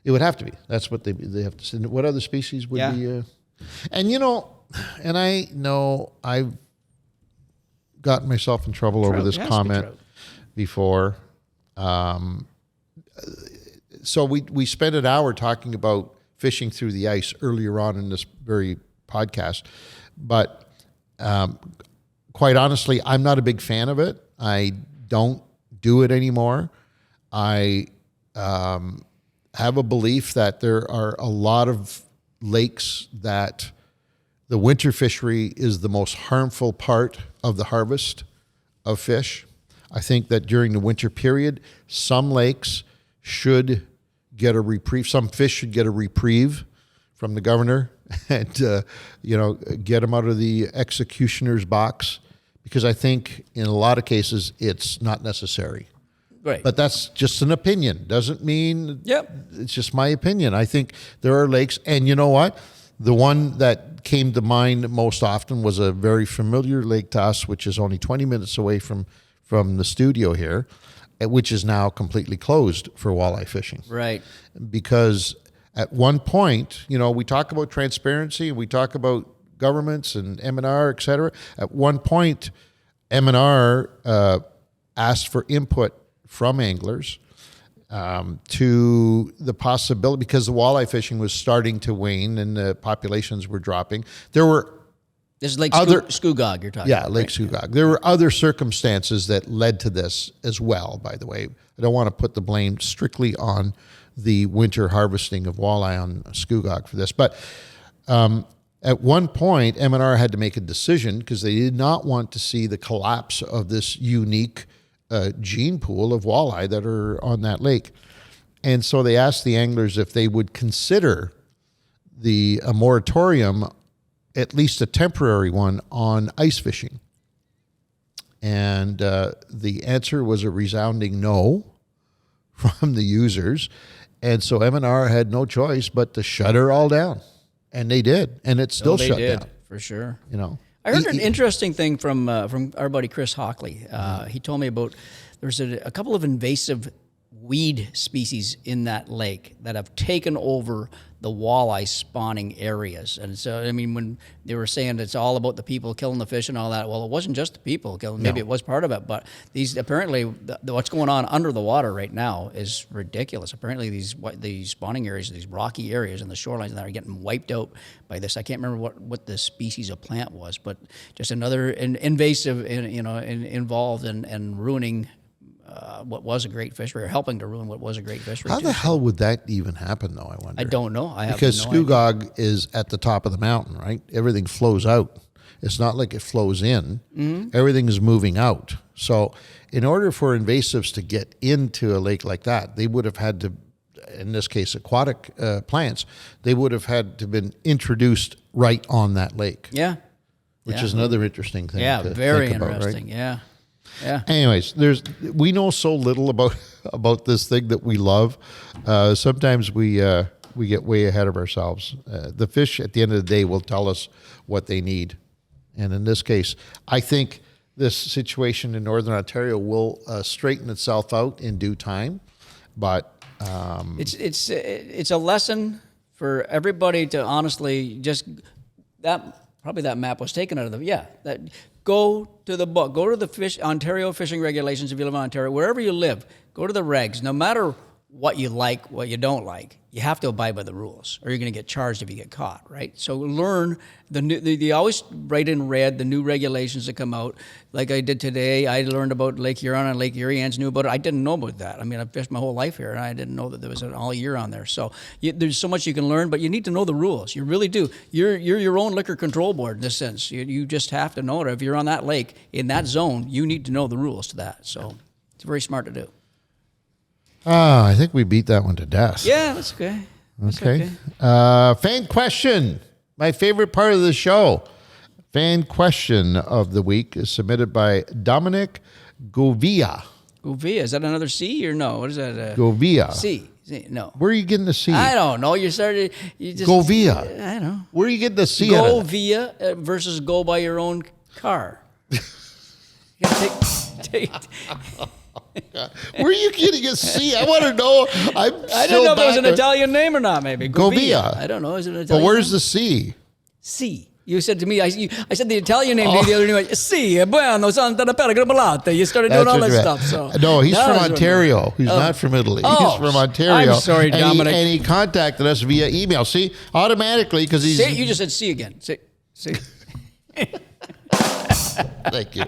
Speaker 1: it would have to be. That's what they have to say. What other species would be? And you know, and I know I've gotten myself in trouble over this comment before. So we spent an hour talking about fishing through the ice earlier on in this very podcast, but quite honestly, I'm not a big fan of it. I don't do it anymore. I have a belief that there are a lot of lakes that the winter fishery is the most harmful part of the harvest of fish. I think that during the winter period, some lakes should get a reprieve. Some fish should get a reprieve from the governor and, get them out of the executioner's box, because I think in a lot of cases it's not necessary.
Speaker 3: Right.
Speaker 1: But that's just an opinion. Doesn't mean it's just my opinion. I think there are lakes, and you know what? The one that came to mind most often was a very familiar lake to us, which is only 20 minutes away from the studio here, which is now completely closed for walleye fishing.
Speaker 3: Right.
Speaker 1: Because at one point, we talk about transparency, we talk about governments and M&R, et cetera. At one point, M&R asked for input from anglers to the possibility, because the walleye fishing was starting to wane and the populations were dropping. There were
Speaker 3: This is Lake Scugog you're talking about.
Speaker 1: Yeah, Lake Scugog. There were other circumstances that led to this as well, by the way. I don't want to put the blame strictly on the winter harvesting of walleye on Scugog for this. But at one point, M&R had to make a decision because they did not want to see the collapse of this unique gene pool of walleye that are on that lake. And so they asked the anglers if they would consider a moratorium, at least a temporary one, on ice fishing. And the answer was a resounding no from the users. And so M&R had no choice but to shut her all down. And they did. And it's still shut down.
Speaker 3: For sure.
Speaker 1: I
Speaker 3: heard an interesting thing from our buddy Chris Hockley. He told me about there's a couple of invasive weed species in that lake that have taken over the walleye spawning areas. And so, when they were saying it's all about the people killing the fish and all that, well, it wasn't just the people killing. Maybe it was part of it, but these apparently what's going on under the water right now is ridiculous. Apparently, these spawning areas, these rocky areas, and the shorelines that are getting wiped out by this. I can't remember what the species of plant was, but just another invasive, involved and ruining what was a great fishery, or helping to ruin what was a great fishery.
Speaker 1: How the hell would that even happen, though, I wonder?
Speaker 3: I don't know.
Speaker 1: Because Scugog is at the top of the mountain, right? Everything flows out. It's not like it flows in. Mm-hmm. Everything is moving out. So in order for invasives to get into a lake like that, they would have had to, in this case, aquatic plants, they would have had to been introduced right on that lake.
Speaker 3: Yeah.
Speaker 1: Which is another interesting thing to
Speaker 3: very
Speaker 1: think about,
Speaker 3: interesting,
Speaker 1: right?
Speaker 3: Yeah. Yeah.
Speaker 1: Anyways, we know so little about this thing that we love. Sometimes we get way ahead of ourselves. The fish, at the end of the day, will tell us what they need, and in this case, I think this situation in Northern Ontario will straighten itself out in due time. But
Speaker 3: it's a lesson for everybody to honestly just probably that map was taken out of that. Go to the book. Go to the Ontario fishing regulations if you live in Ontario. Wherever you live, go to the regs. No matter what you like, what you don't like. You have to abide by the rules, or you're going to get charged if you get caught, right? So learn they always write in red the new regulations that come out. Like I did today, I learned about Lake Huron and Lake Erie. Ans knew about it. I didn't know about that. I mean, I've fished my whole life here, and I didn't know that there was an all year on there. So there's so much you can learn, but you need to know the rules. You really do. You're your own liquor control board in this sense. You just have to know it. If you're on that lake in that zone, you need to know the rules to that. So it's very smart to do.
Speaker 1: I think we beat that one to death.
Speaker 3: Yeah, that's okay.
Speaker 1: Okay. Fan question. My favorite part of the show. Fan question of the week is submitted by Dominic Govia.
Speaker 3: Govia, is that another C or no? What is that?
Speaker 1: Govia.
Speaker 3: C. No.
Speaker 1: Where are you getting the C?
Speaker 3: I don't know. You just
Speaker 1: Govia.
Speaker 3: I don't know.
Speaker 1: Where are you getting the C out of?
Speaker 3: Govia versus go by your own car. You gotta take
Speaker 1: Where are you getting a C? I want to know.
Speaker 3: I didn't know if it was an Italian name or not, maybe.
Speaker 1: Govia.
Speaker 3: I don't know. Is it an Italian
Speaker 1: But where's
Speaker 3: name?
Speaker 1: the C?
Speaker 3: C. You said to me, I said the Italian name to you the other day. Si, bueno, Santa la Pergra. You started doing all that stuff. So
Speaker 1: no, he's
Speaker 3: that
Speaker 1: from
Speaker 3: was
Speaker 1: Ontario. He's not from Italy.
Speaker 3: Oh,
Speaker 1: he's from Ontario.
Speaker 3: I'm sorry, Dominic.
Speaker 1: And he contacted us via email. See, automatically, because he's...
Speaker 3: See, you just said C again. See.
Speaker 1: Thank you.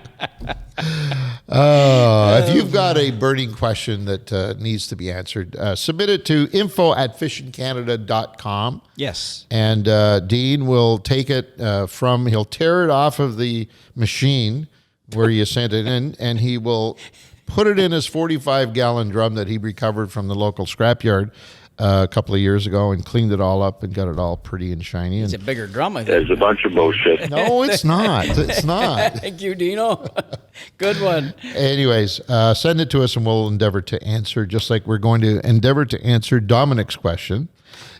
Speaker 1: If you've got a burning question that needs to be answered, submit it to info@fishingcanada.com.
Speaker 3: Yes.
Speaker 1: And Dean will take it he'll tear it off of the machine where you sent it in, and he will put it in his 45-gallon drum that he recovered from the local scrapyard a couple of years ago and cleaned it all up and got it all pretty and shiny.
Speaker 3: It's
Speaker 1: and
Speaker 3: a bigger drum, I think.
Speaker 8: It's a bunch of bullshit.
Speaker 1: no, it's not. It's not.
Speaker 3: Thank you, Dino. Good one.
Speaker 1: Anyways, send it to us and we'll endeavor to answer, just like we're going to endeavor to answer Dominic's question.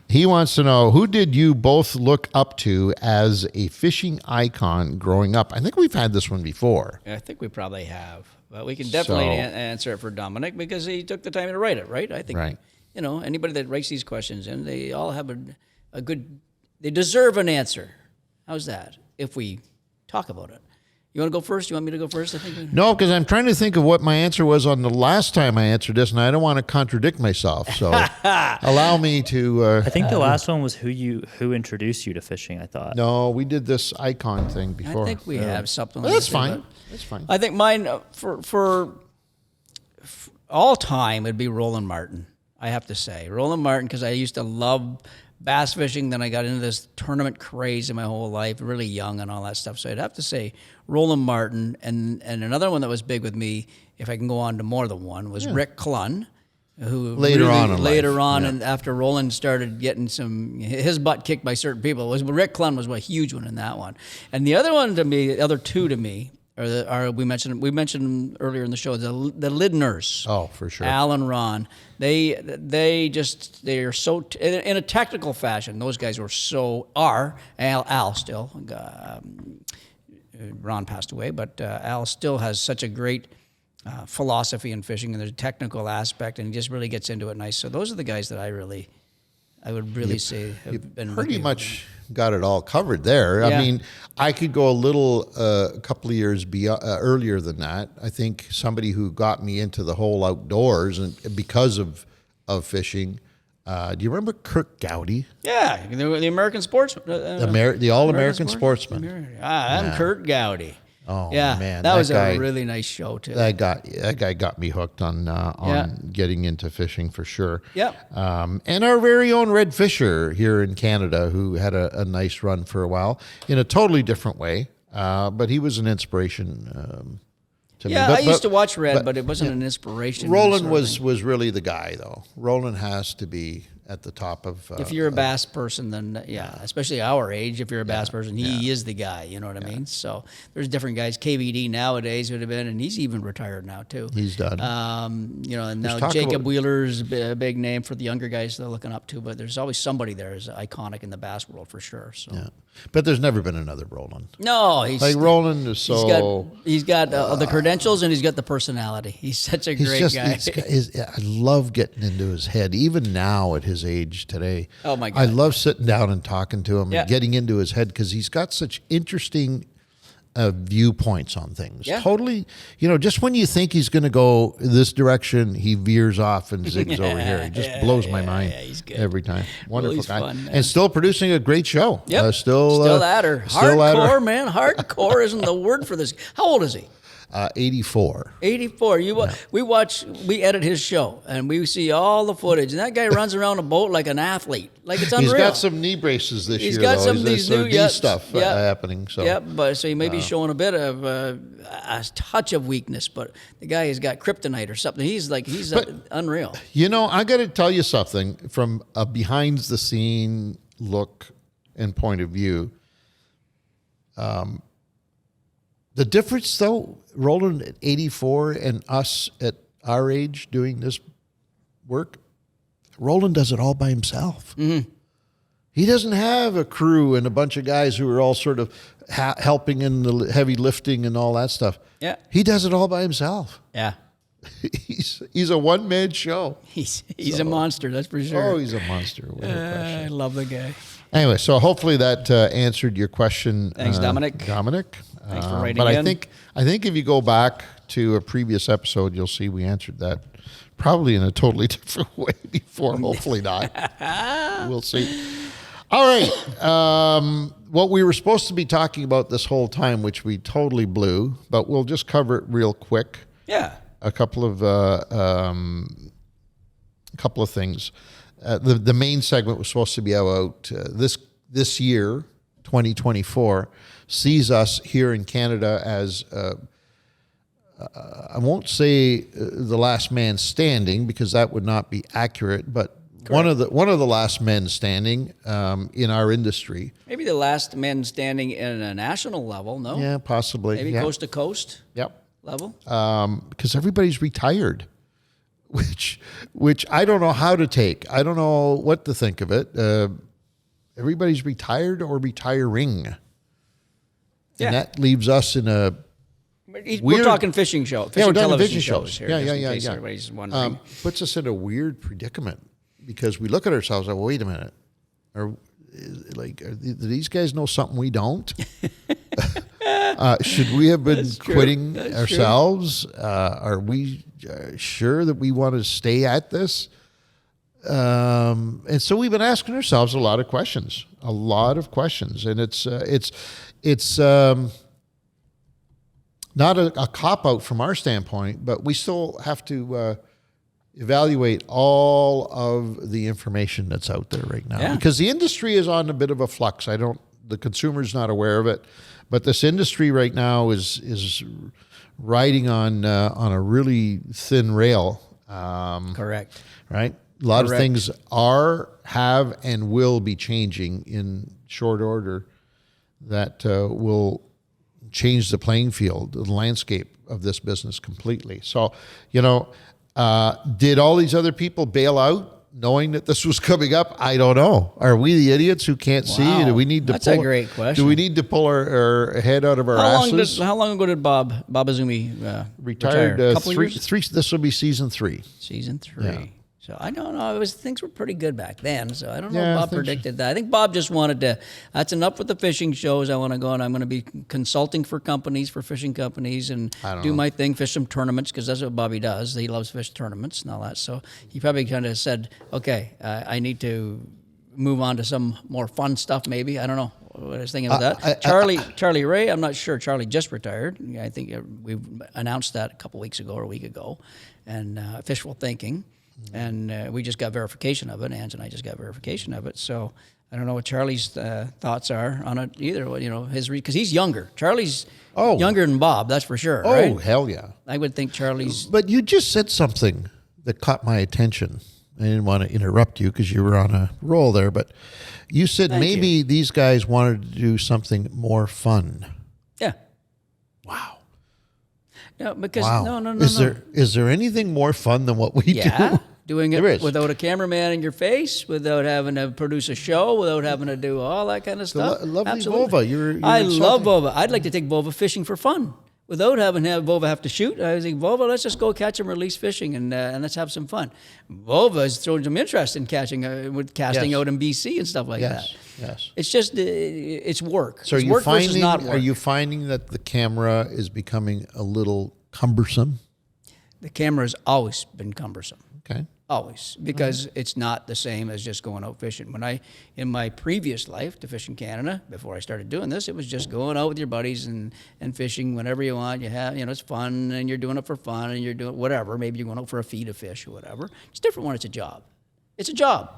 Speaker 1: He wants to know, who did you both look up to as a fishing icon growing up? I think we've had this one before.
Speaker 3: I think we probably have. But we can definitely answer it for Dominic because he took the time to write it, right? I think.
Speaker 1: Right.
Speaker 3: You know, anybody that writes these questions, and they all have a good, they deserve an answer. How's that? If we talk about it. You want to go first? You want me to go first? I think.
Speaker 1: No, because I'm trying to think of what my answer was on the last time I answered this, and I don't want to contradict myself. So allow me to.
Speaker 2: I think the last one was who introduced you to fishing. I thought.
Speaker 1: No, we did this icon thing before.
Speaker 3: I think we have something.
Speaker 1: Well,
Speaker 3: like
Speaker 1: that's
Speaker 3: that,
Speaker 1: fine.
Speaker 3: but
Speaker 1: That's fine.
Speaker 3: I think mine for all time would be Roland Martin. I have to say Roland Martin, because I used to love bass fishing. Then I got into this tournament craze in my whole life, really young and all that stuff. So I'd have to say Roland Martin, and another one that was big with me, if I can go on to more than one, was Rick Clunn, who
Speaker 1: Later on in life.
Speaker 3: and after Roland started getting his butt kicked by certain people, Rick Clunn was a huge one in that one. And the other one to me, the other two to me, we mentioned earlier in the show, the Lidners.
Speaker 1: Oh, for sure.
Speaker 3: Al and Ron. They are so in a technical fashion. Those guys are Al still. Ron passed away, but Al still has such a great philosophy in fishing, and there's a technical aspect, and he just really gets into it nice. So those are the guys that I would really say have been
Speaker 1: pretty much got it all covered there.
Speaker 3: Yeah.
Speaker 1: I mean, I could go a couple of years earlier than that. I think somebody who got me into the whole outdoors and because of fishing. Do you remember Kirk Gowdy?
Speaker 3: Yeah, the American sportsman.
Speaker 1: The All-American Sportsman.
Speaker 3: I'm Kurt Gowdy.
Speaker 1: Oh,
Speaker 3: yeah,
Speaker 1: man.
Speaker 3: That was
Speaker 1: guy,
Speaker 3: a really nice show, too.
Speaker 1: That guy got me hooked on getting into fishing for sure.
Speaker 3: Yep.
Speaker 1: And our very own Red Fisher here in Canada, who had a nice run for a while in a totally different way. But he was an inspiration to me.
Speaker 3: Yeah, I used to watch Red, but it wasn't an inspiration.
Speaker 1: Roland was really the guy, though. Roland has to be at the top of...
Speaker 3: if you're a bass person, then especially our age, if you're a bass person, he is the guy, you know what I mean? So there's different guys. KVD nowadays would have been, and he's even retired now too.
Speaker 1: He's done.
Speaker 3: And now Jacob Wheeler's a big name for the younger guys they're looking up to, but there's always somebody there who's iconic in the bass world for sure. So.
Speaker 1: Yeah. But there's never been another Roland.
Speaker 3: No, he's
Speaker 1: Roland is so...
Speaker 3: He's got the credentials and he's got the personality. He's such a great guy.
Speaker 1: I love getting into his head, even now at his age today.
Speaker 3: Oh, my God.
Speaker 1: I love sitting down and talking to him and getting into his head because he's got such interesting viewpoints on things.
Speaker 3: Yeah.
Speaker 1: Totally, just when you think he's going to go this direction, he veers off and zigs over here. It just blows my mind
Speaker 3: he's good.
Speaker 1: every time. Wonderful
Speaker 3: he's
Speaker 1: guy.
Speaker 3: fun, man.
Speaker 1: And still producing a great show.
Speaker 3: Yep.
Speaker 1: Still
Speaker 3: at her.
Speaker 1: still at her.
Speaker 3: Hardcore, man. Hardcore isn't the word for this. How old is he?
Speaker 1: 84.
Speaker 3: 84. We edit his show, and we see all the footage. And that guy runs around a boat like an athlete, like it's unreal.
Speaker 1: He's got some knee braces this year.
Speaker 3: He's got
Speaker 1: though.
Speaker 3: some of these new
Speaker 1: stuff happening. So
Speaker 3: so he may be showing a bit of a touch of weakness, but the guy has got kryptonite or something. He's unreal.
Speaker 1: I got to tell you something from a behind the scene look and point of view. The difference, though, Roland at 84 and us at our age doing this work, Roland does it all by himself.
Speaker 3: Mm-hmm.
Speaker 1: He doesn't have a crew and a bunch of guys who are all sort of helping in the heavy lifting and all that stuff.
Speaker 3: Yeah.
Speaker 1: He does it all by himself.
Speaker 3: Yeah.
Speaker 1: He's a one-man show.
Speaker 3: He's a monster, that's for sure.
Speaker 1: Oh, he's a monster.
Speaker 3: I love the guy.
Speaker 1: Anyway, so hopefully that answered your question.
Speaker 3: Thanks, Dominic. Thanks for writing in.
Speaker 1: But I think if you go back to a previous episode, you'll see we answered that probably in a totally different way before. Hopefully not. We'll see. All right. What we were supposed to be talking about this whole time, which we totally blew, but we'll just cover it real quick.
Speaker 3: Yeah.
Speaker 1: A couple of things. The main segment was supposed to be about this year, 2024, sees us here in Canada as I won't say the last man standing, because that would not be accurate, but one of the last men standing in our industry.
Speaker 3: Maybe the last men standing in a national level. No.
Speaker 1: Yeah, possibly.
Speaker 3: Maybe coast to coast.
Speaker 1: Yep.
Speaker 3: Level.
Speaker 1: Because everybody's retired. Which I don't know how to take. I don't know what to think of it. Everybody's retired or retiring.
Speaker 3: Yeah.
Speaker 1: And that leaves us in a
Speaker 3: We're talking fishing show. Fishing
Speaker 1: we're talking
Speaker 3: television
Speaker 1: fishing shows.
Speaker 3: Here,
Speaker 1: Yeah.
Speaker 3: in case everybody's wondering.
Speaker 1: Puts us in a weird predicament, because we look at ourselves and, wait a minute. Do these guys know something we don't? Should we have been quitting ourselves? Are we sure that we want to stay at this? And so we've been asking ourselves a lot of questions, and it's not a cop out from our standpoint, but we still have to evaluate all of the information that's out there right now, because the industry is on a bit of a flux. The consumer's not aware of it, but this industry right now is riding on a really thin rail.
Speaker 3: Correct.
Speaker 1: Right. A lot of things have and will be changing in short order that will change the playing field, the landscape of this business completely. So, did all these other people bail out knowing that this was coming up? I don't know. Are we the idiots who can't see? Do we need to?
Speaker 3: That's a great question.
Speaker 1: Do we need to pull our head out of our asses?
Speaker 3: How long ago did Bob Azumi
Speaker 1: retired?
Speaker 3: retire? A couple years?
Speaker 1: Three. This will be season 3.
Speaker 3: Season 3.
Speaker 1: Yeah.
Speaker 3: So I don't know. Things were pretty good back then. So I don't know
Speaker 1: Yeah,
Speaker 3: if
Speaker 1: I
Speaker 3: Bob
Speaker 1: think
Speaker 3: predicted that. I think Bob just wanted to. That's enough with the fishing shows. I want to go and I'm going to be consulting for fishing companies, and do my thing, fish some tournaments, because that's what Bobby does. He loves fish tournaments and all that. So he probably kind of said, "Okay, I need to move on to some more fun stuff. Maybe I don't know." What I was thinking of that. Charlie Ray, I'm not sure. Charlie just retired. I think we announced that a week ago, and Fishful Thinking. And we just got verification of it. Ange and I just got verification of it. So I don't know what Charlie's thoughts are on it either. Because he's younger. Charlie's younger than Bob, that's for sure. Right?
Speaker 1: Oh, hell yeah.
Speaker 3: I would think Charlie's.
Speaker 1: But you just said something that caught my attention. I didn't want to interrupt you because you were on a roll there, but you said maybe these guys wanted to do something more fun.
Speaker 3: Yeah.
Speaker 1: Wow.
Speaker 3: No, because no.
Speaker 1: Is there anything more fun than what we do?
Speaker 3: Doing it without a cameraman in your face, without having to produce a show, without having to do all that kind of stuff.
Speaker 1: Lovely Vova.
Speaker 3: I love Vova. I'd like to take Vova fishing for fun. without having to have Vova have to shoot. I was like, Vova, let's just go catch and release fishing and let's have some fun. Vova has thrown some interest in catching, with casting
Speaker 1: Yes.
Speaker 3: out in BC and stuff like
Speaker 1: Yes,
Speaker 3: that.
Speaker 1: yes.
Speaker 3: It's just, it's work.
Speaker 1: So
Speaker 3: it's work versus not work.
Speaker 1: are you finding that the camera is becoming a little cumbersome?
Speaker 3: The camera has always been cumbersome.
Speaker 1: Okay.
Speaker 3: Always, because it's not the same as just going out fishing. In my previous life to fish in Canada, before I started doing this, it was just going out with your buddies and fishing whenever you want. You have, it's fun and you're doing it for fun and you're doing whatever. Maybe you're going out for a feed of fish or whatever. It's different when it's a job. It's a job.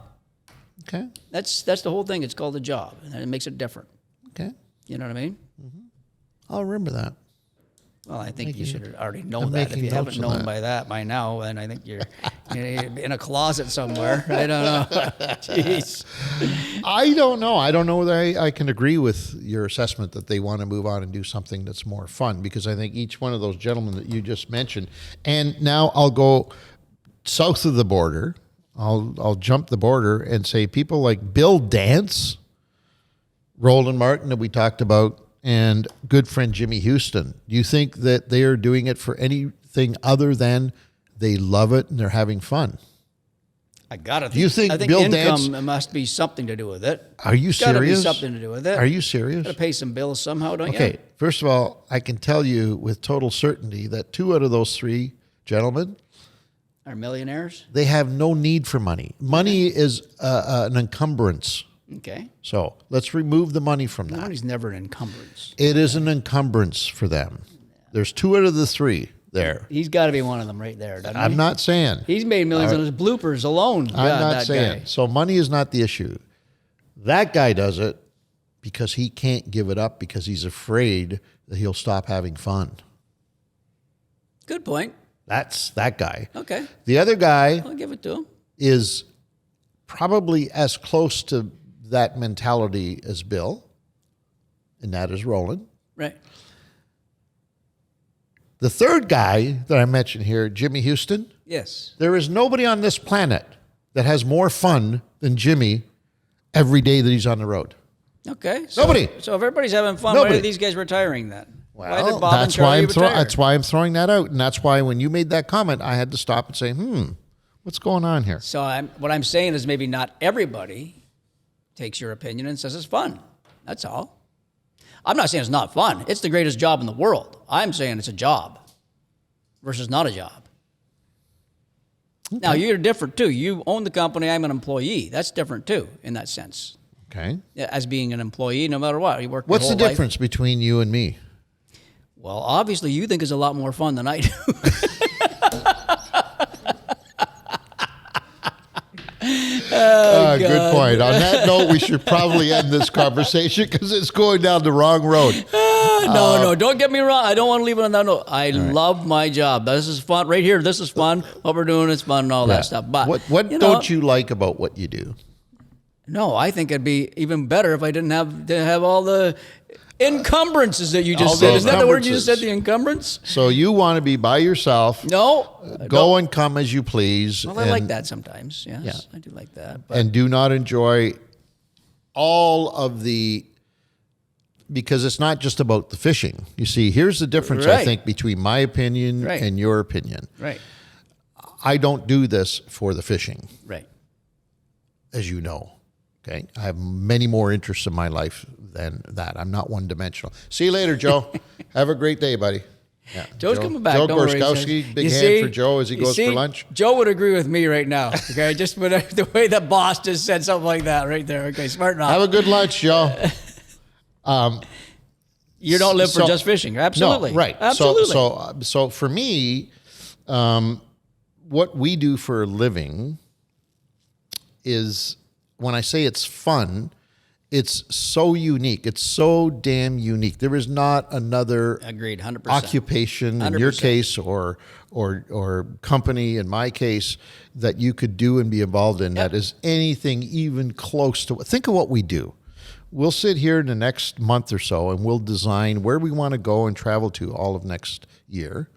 Speaker 1: Okay.
Speaker 3: That's the whole thing. It's called a job, and it makes it different.
Speaker 1: Okay.
Speaker 3: You know what I mean?
Speaker 1: I'll remember that.
Speaker 3: Well, I think you should already know
Speaker 1: I'm
Speaker 3: that. If
Speaker 1: making
Speaker 3: you
Speaker 1: notes
Speaker 3: haven't
Speaker 1: of
Speaker 3: known
Speaker 1: that.
Speaker 3: by now, then I think you're in a closet somewhere. I don't know. Jeez.
Speaker 1: I don't know. I don't know whether I can agree with your assessment that they want to move on and do something that's more fun, because I think each one of those gentlemen that you just mentioned, and now I'll go south of the border. I'll jump the border and say people like Bill Dance, Roland Martin that we talked about, and good friend Jimmy Houston. Do you think that they are doing it for anything other than they love it and they're having fun?
Speaker 3: I gotta.
Speaker 1: Do you think
Speaker 3: I think
Speaker 1: Bill
Speaker 3: income
Speaker 1: Dance-
Speaker 3: must be something to do with it.
Speaker 1: Are you
Speaker 3: It's gotta be
Speaker 1: serious?
Speaker 3: something to do with it.
Speaker 1: Are you serious?
Speaker 3: Gotta pay some bills somehow, don't
Speaker 1: Okay,
Speaker 3: you?
Speaker 1: first of all, I can tell you with total certainty that 2 out of those 3 gentlemen,
Speaker 3: Are millionaires?
Speaker 1: they have no need for money. Money is an encumbrance.
Speaker 3: Okay.
Speaker 1: So let's remove the money from that.
Speaker 3: Money's never an encumbrance.
Speaker 1: It is an encumbrance for them. There's 2 out of the 3 there.
Speaker 3: He's got to be one of them right there, doesn't he?
Speaker 1: I'm not saying.
Speaker 3: He's made millions on his bloopers alone.
Speaker 1: I'm
Speaker 3: God,
Speaker 1: not
Speaker 3: that
Speaker 1: saying.
Speaker 3: guy.
Speaker 1: So money is not the issue. That guy does it because he can't give it up because he's afraid that he'll stop having fun.
Speaker 3: Good point.
Speaker 1: That's that guy.
Speaker 3: Okay.
Speaker 1: The other guy
Speaker 3: I'll give it to him.
Speaker 1: is probably as close to that mentality as Bill, and that is Roland.
Speaker 3: Right.
Speaker 1: The third guy that I mentioned here, Jimmy Houston,
Speaker 3: Yes.
Speaker 1: there is nobody on this planet that has more fun than Jimmy every day that he's on the road.
Speaker 3: Okay.
Speaker 1: Nobody.
Speaker 3: So if everybody's having fun, why
Speaker 1: Nobody.
Speaker 3: are these guys retiring then? Why did
Speaker 1: Well,
Speaker 3: Bob and
Speaker 1: that's why
Speaker 3: Charlie
Speaker 1: I'm
Speaker 3: retire?
Speaker 1: that's why I'm throwing that out, and that's why when you made that comment, I had to stop and say, what's going on here?
Speaker 3: So what I'm saying is maybe not everybody takes your opinion and says it's fun. That's all. I'm not saying it's not fun. It's the greatest job in the world. I'm saying it's a job versus not a job. Okay. Now, you're different too. You own the company. I'm an employee. That's different too in that sense.
Speaker 1: Okay.
Speaker 3: As being an employee, no matter what. You work your
Speaker 1: What's the
Speaker 3: whole life.
Speaker 1: difference between you and me?
Speaker 3: Well, obviously, you think it's a lot more fun than I do.
Speaker 1: Good point. On that note, we should probably end this conversation because it's going down the wrong road.
Speaker 3: No, don't get me wrong. I don't want to leave it on that note. I love my job. This is fun. Right here, this is fun. What we're doing is fun and all that stuff. But
Speaker 1: what don't you like about what you do?
Speaker 3: No, I think it'd be even better if I didn't have all the encumbrances that you
Speaker 1: All
Speaker 3: just
Speaker 1: the
Speaker 3: said. Isn't that the word you just said,
Speaker 1: encumbrances.
Speaker 3: the encumbrance?
Speaker 1: So you want to be by yourself,
Speaker 3: No.
Speaker 1: go and come as you please,
Speaker 3: Well, I like that sometimes. Yes,
Speaker 1: Yeah.
Speaker 3: I do like that. But
Speaker 1: and do not enjoy all of because it's not just about the fishing. You see, here's the difference, I
Speaker 3: Right.
Speaker 1: think, between my opinion
Speaker 3: Right.
Speaker 1: and your opinion.
Speaker 3: right,
Speaker 1: I don't do this for the fishing,
Speaker 3: right.
Speaker 1: as you know. Okay, I have many more interests in my life than that. I'm not one-dimensional. See you later, Joe. Have a great day, buddy. Yeah.
Speaker 3: Joe's coming back.
Speaker 1: Joe
Speaker 3: Don't worry.
Speaker 1: Gorskowski, big
Speaker 3: You
Speaker 1: hand
Speaker 3: see?
Speaker 1: for Joe as he
Speaker 3: You
Speaker 1: goes
Speaker 3: see?
Speaker 1: for lunch.
Speaker 3: Joe would agree with me right now. Okay, just with the way that boss just said something like that right there. Okay, smart enough.
Speaker 1: Have a good lunch, Joe.
Speaker 3: You don't live for
Speaker 1: So-
Speaker 3: just fishing. Absolutely.
Speaker 1: No, right.
Speaker 3: Absolutely.
Speaker 1: So for me, what we do for a living is, when I say it's fun, it's so unique. It's so damn unique. There is not another
Speaker 3: Agreed, 100%.
Speaker 1: occupation in your
Speaker 3: 100%.
Speaker 1: case or company in my case that you could do and be involved in that is anything even close to. Think of what we do. We'll sit here in the next month or so and we'll design where we want to go and travel to all of next year.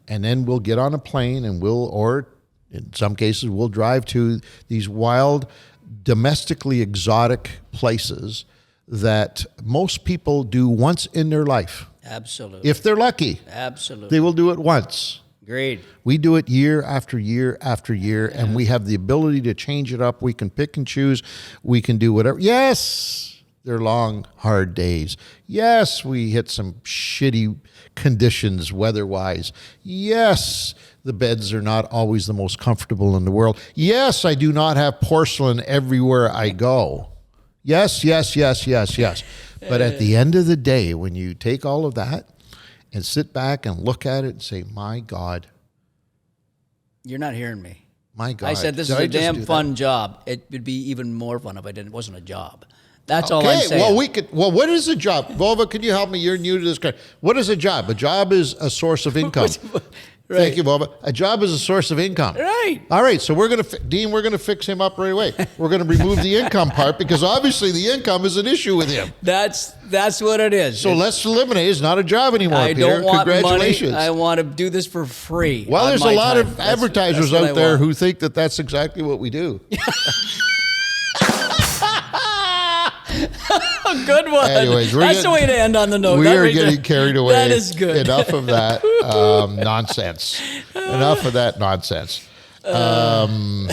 Speaker 1: And then we'll get on a plane and or in some cases, we'll drive to these wild, domestically exotic places that most people do once in their life.
Speaker 3: Absolutely.
Speaker 1: If they're lucky,
Speaker 3: Absolutely.
Speaker 1: they will do it once.
Speaker 3: Agreed.
Speaker 1: We do it year after year after year, and we have the ability to change it up. We can pick and choose. We can do whatever. Yes, they're long, hard days. Yes, we hit some shitty conditions weather-wise. Yes, the beds are not always the most comfortable in the world. Yes, I do not have porcelain everywhere I go. Yes, yes, yes, yes, yes. But at the end of the day, when you take all of that and sit back and look at it and say, my God,
Speaker 3: You're not hearing me.
Speaker 1: my God.
Speaker 3: I said this
Speaker 1: did
Speaker 3: is
Speaker 1: I
Speaker 3: a
Speaker 1: just
Speaker 3: damn
Speaker 1: do
Speaker 3: fun
Speaker 1: that?
Speaker 3: job. It would be even more fun if it wasn't a job. That's all I'm
Speaker 1: Okay,
Speaker 3: saying.
Speaker 1: well, what is a job? Vova, can you help me? You're new to this kind. What is a job? A job is a source of income. Thank you, Vova. A job is a source of income.
Speaker 3: Right.
Speaker 1: All right, so we're going to, Dean, we're going to fix him up right away. We're going to remove the income part because obviously the income is an issue with him.
Speaker 3: That's what it is.
Speaker 1: So let's eliminate. It's not a job anymore,
Speaker 3: I
Speaker 1: Peter.
Speaker 3: don't want
Speaker 1: Congratulations.
Speaker 3: money. I want to do this for free.
Speaker 1: Well,
Speaker 3: on
Speaker 1: there's
Speaker 3: my
Speaker 1: a lot
Speaker 3: time.
Speaker 1: of
Speaker 3: That's
Speaker 1: advertisers
Speaker 3: what I
Speaker 1: out there
Speaker 3: want.
Speaker 1: who think that that's exactly what we do.
Speaker 3: Good one.
Speaker 1: Anyways,
Speaker 3: that's the way to end on the note.
Speaker 1: We
Speaker 3: That
Speaker 1: are
Speaker 3: right
Speaker 1: getting
Speaker 3: there.
Speaker 1: carried away.
Speaker 3: That is good.
Speaker 1: Enough of that nonsense. Enough of that nonsense. Wow.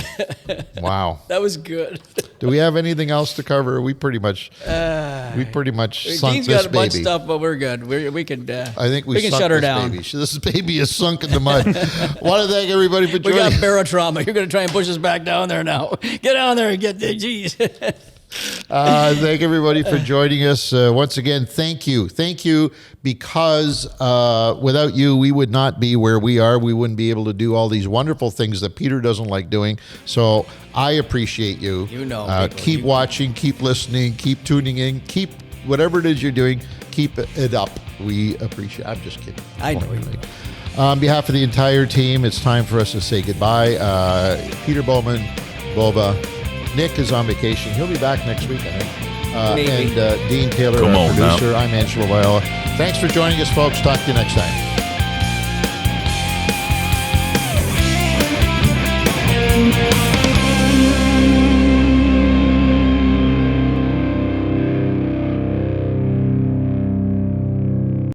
Speaker 3: That was good.
Speaker 1: Do we have anything else to cover? We pretty much sunk
Speaker 3: Dean's
Speaker 1: this
Speaker 3: got a bunch of
Speaker 1: baby.
Speaker 3: stuff, but we're good. We could.
Speaker 1: I think we
Speaker 3: can
Speaker 1: sunk
Speaker 3: shut her
Speaker 1: this
Speaker 3: down.
Speaker 1: baby. This baby is sunk in the mud. Want to thank everybody for
Speaker 3: We got
Speaker 1: joining.
Speaker 3: barotrauma. You're going to try and push us back down there now. Get down there and get the G's.
Speaker 1: Thank everybody for joining us. Once again, thank you. Thank you because without you, we would not be where we are. We wouldn't be able to do all these wonderful things that Peter doesn't like doing. So I appreciate you.
Speaker 3: You know, people.
Speaker 1: Keep watching, keep listening, keep tuning in, keep whatever it is you're doing, keep it up. We appreciate I'm just kidding.
Speaker 3: I know you.
Speaker 1: On behalf of the entire team, it's time for us to say goodbye. Peter Bowman, Bova. Nick is on vacation. He'll be back next week, I think.
Speaker 3: Maybe.
Speaker 1: And Dean Taylor,
Speaker 5: Come
Speaker 1: our
Speaker 5: on now.
Speaker 1: producer. I'm Angelo Viola. Thanks for joining us, folks. Talk to you next time.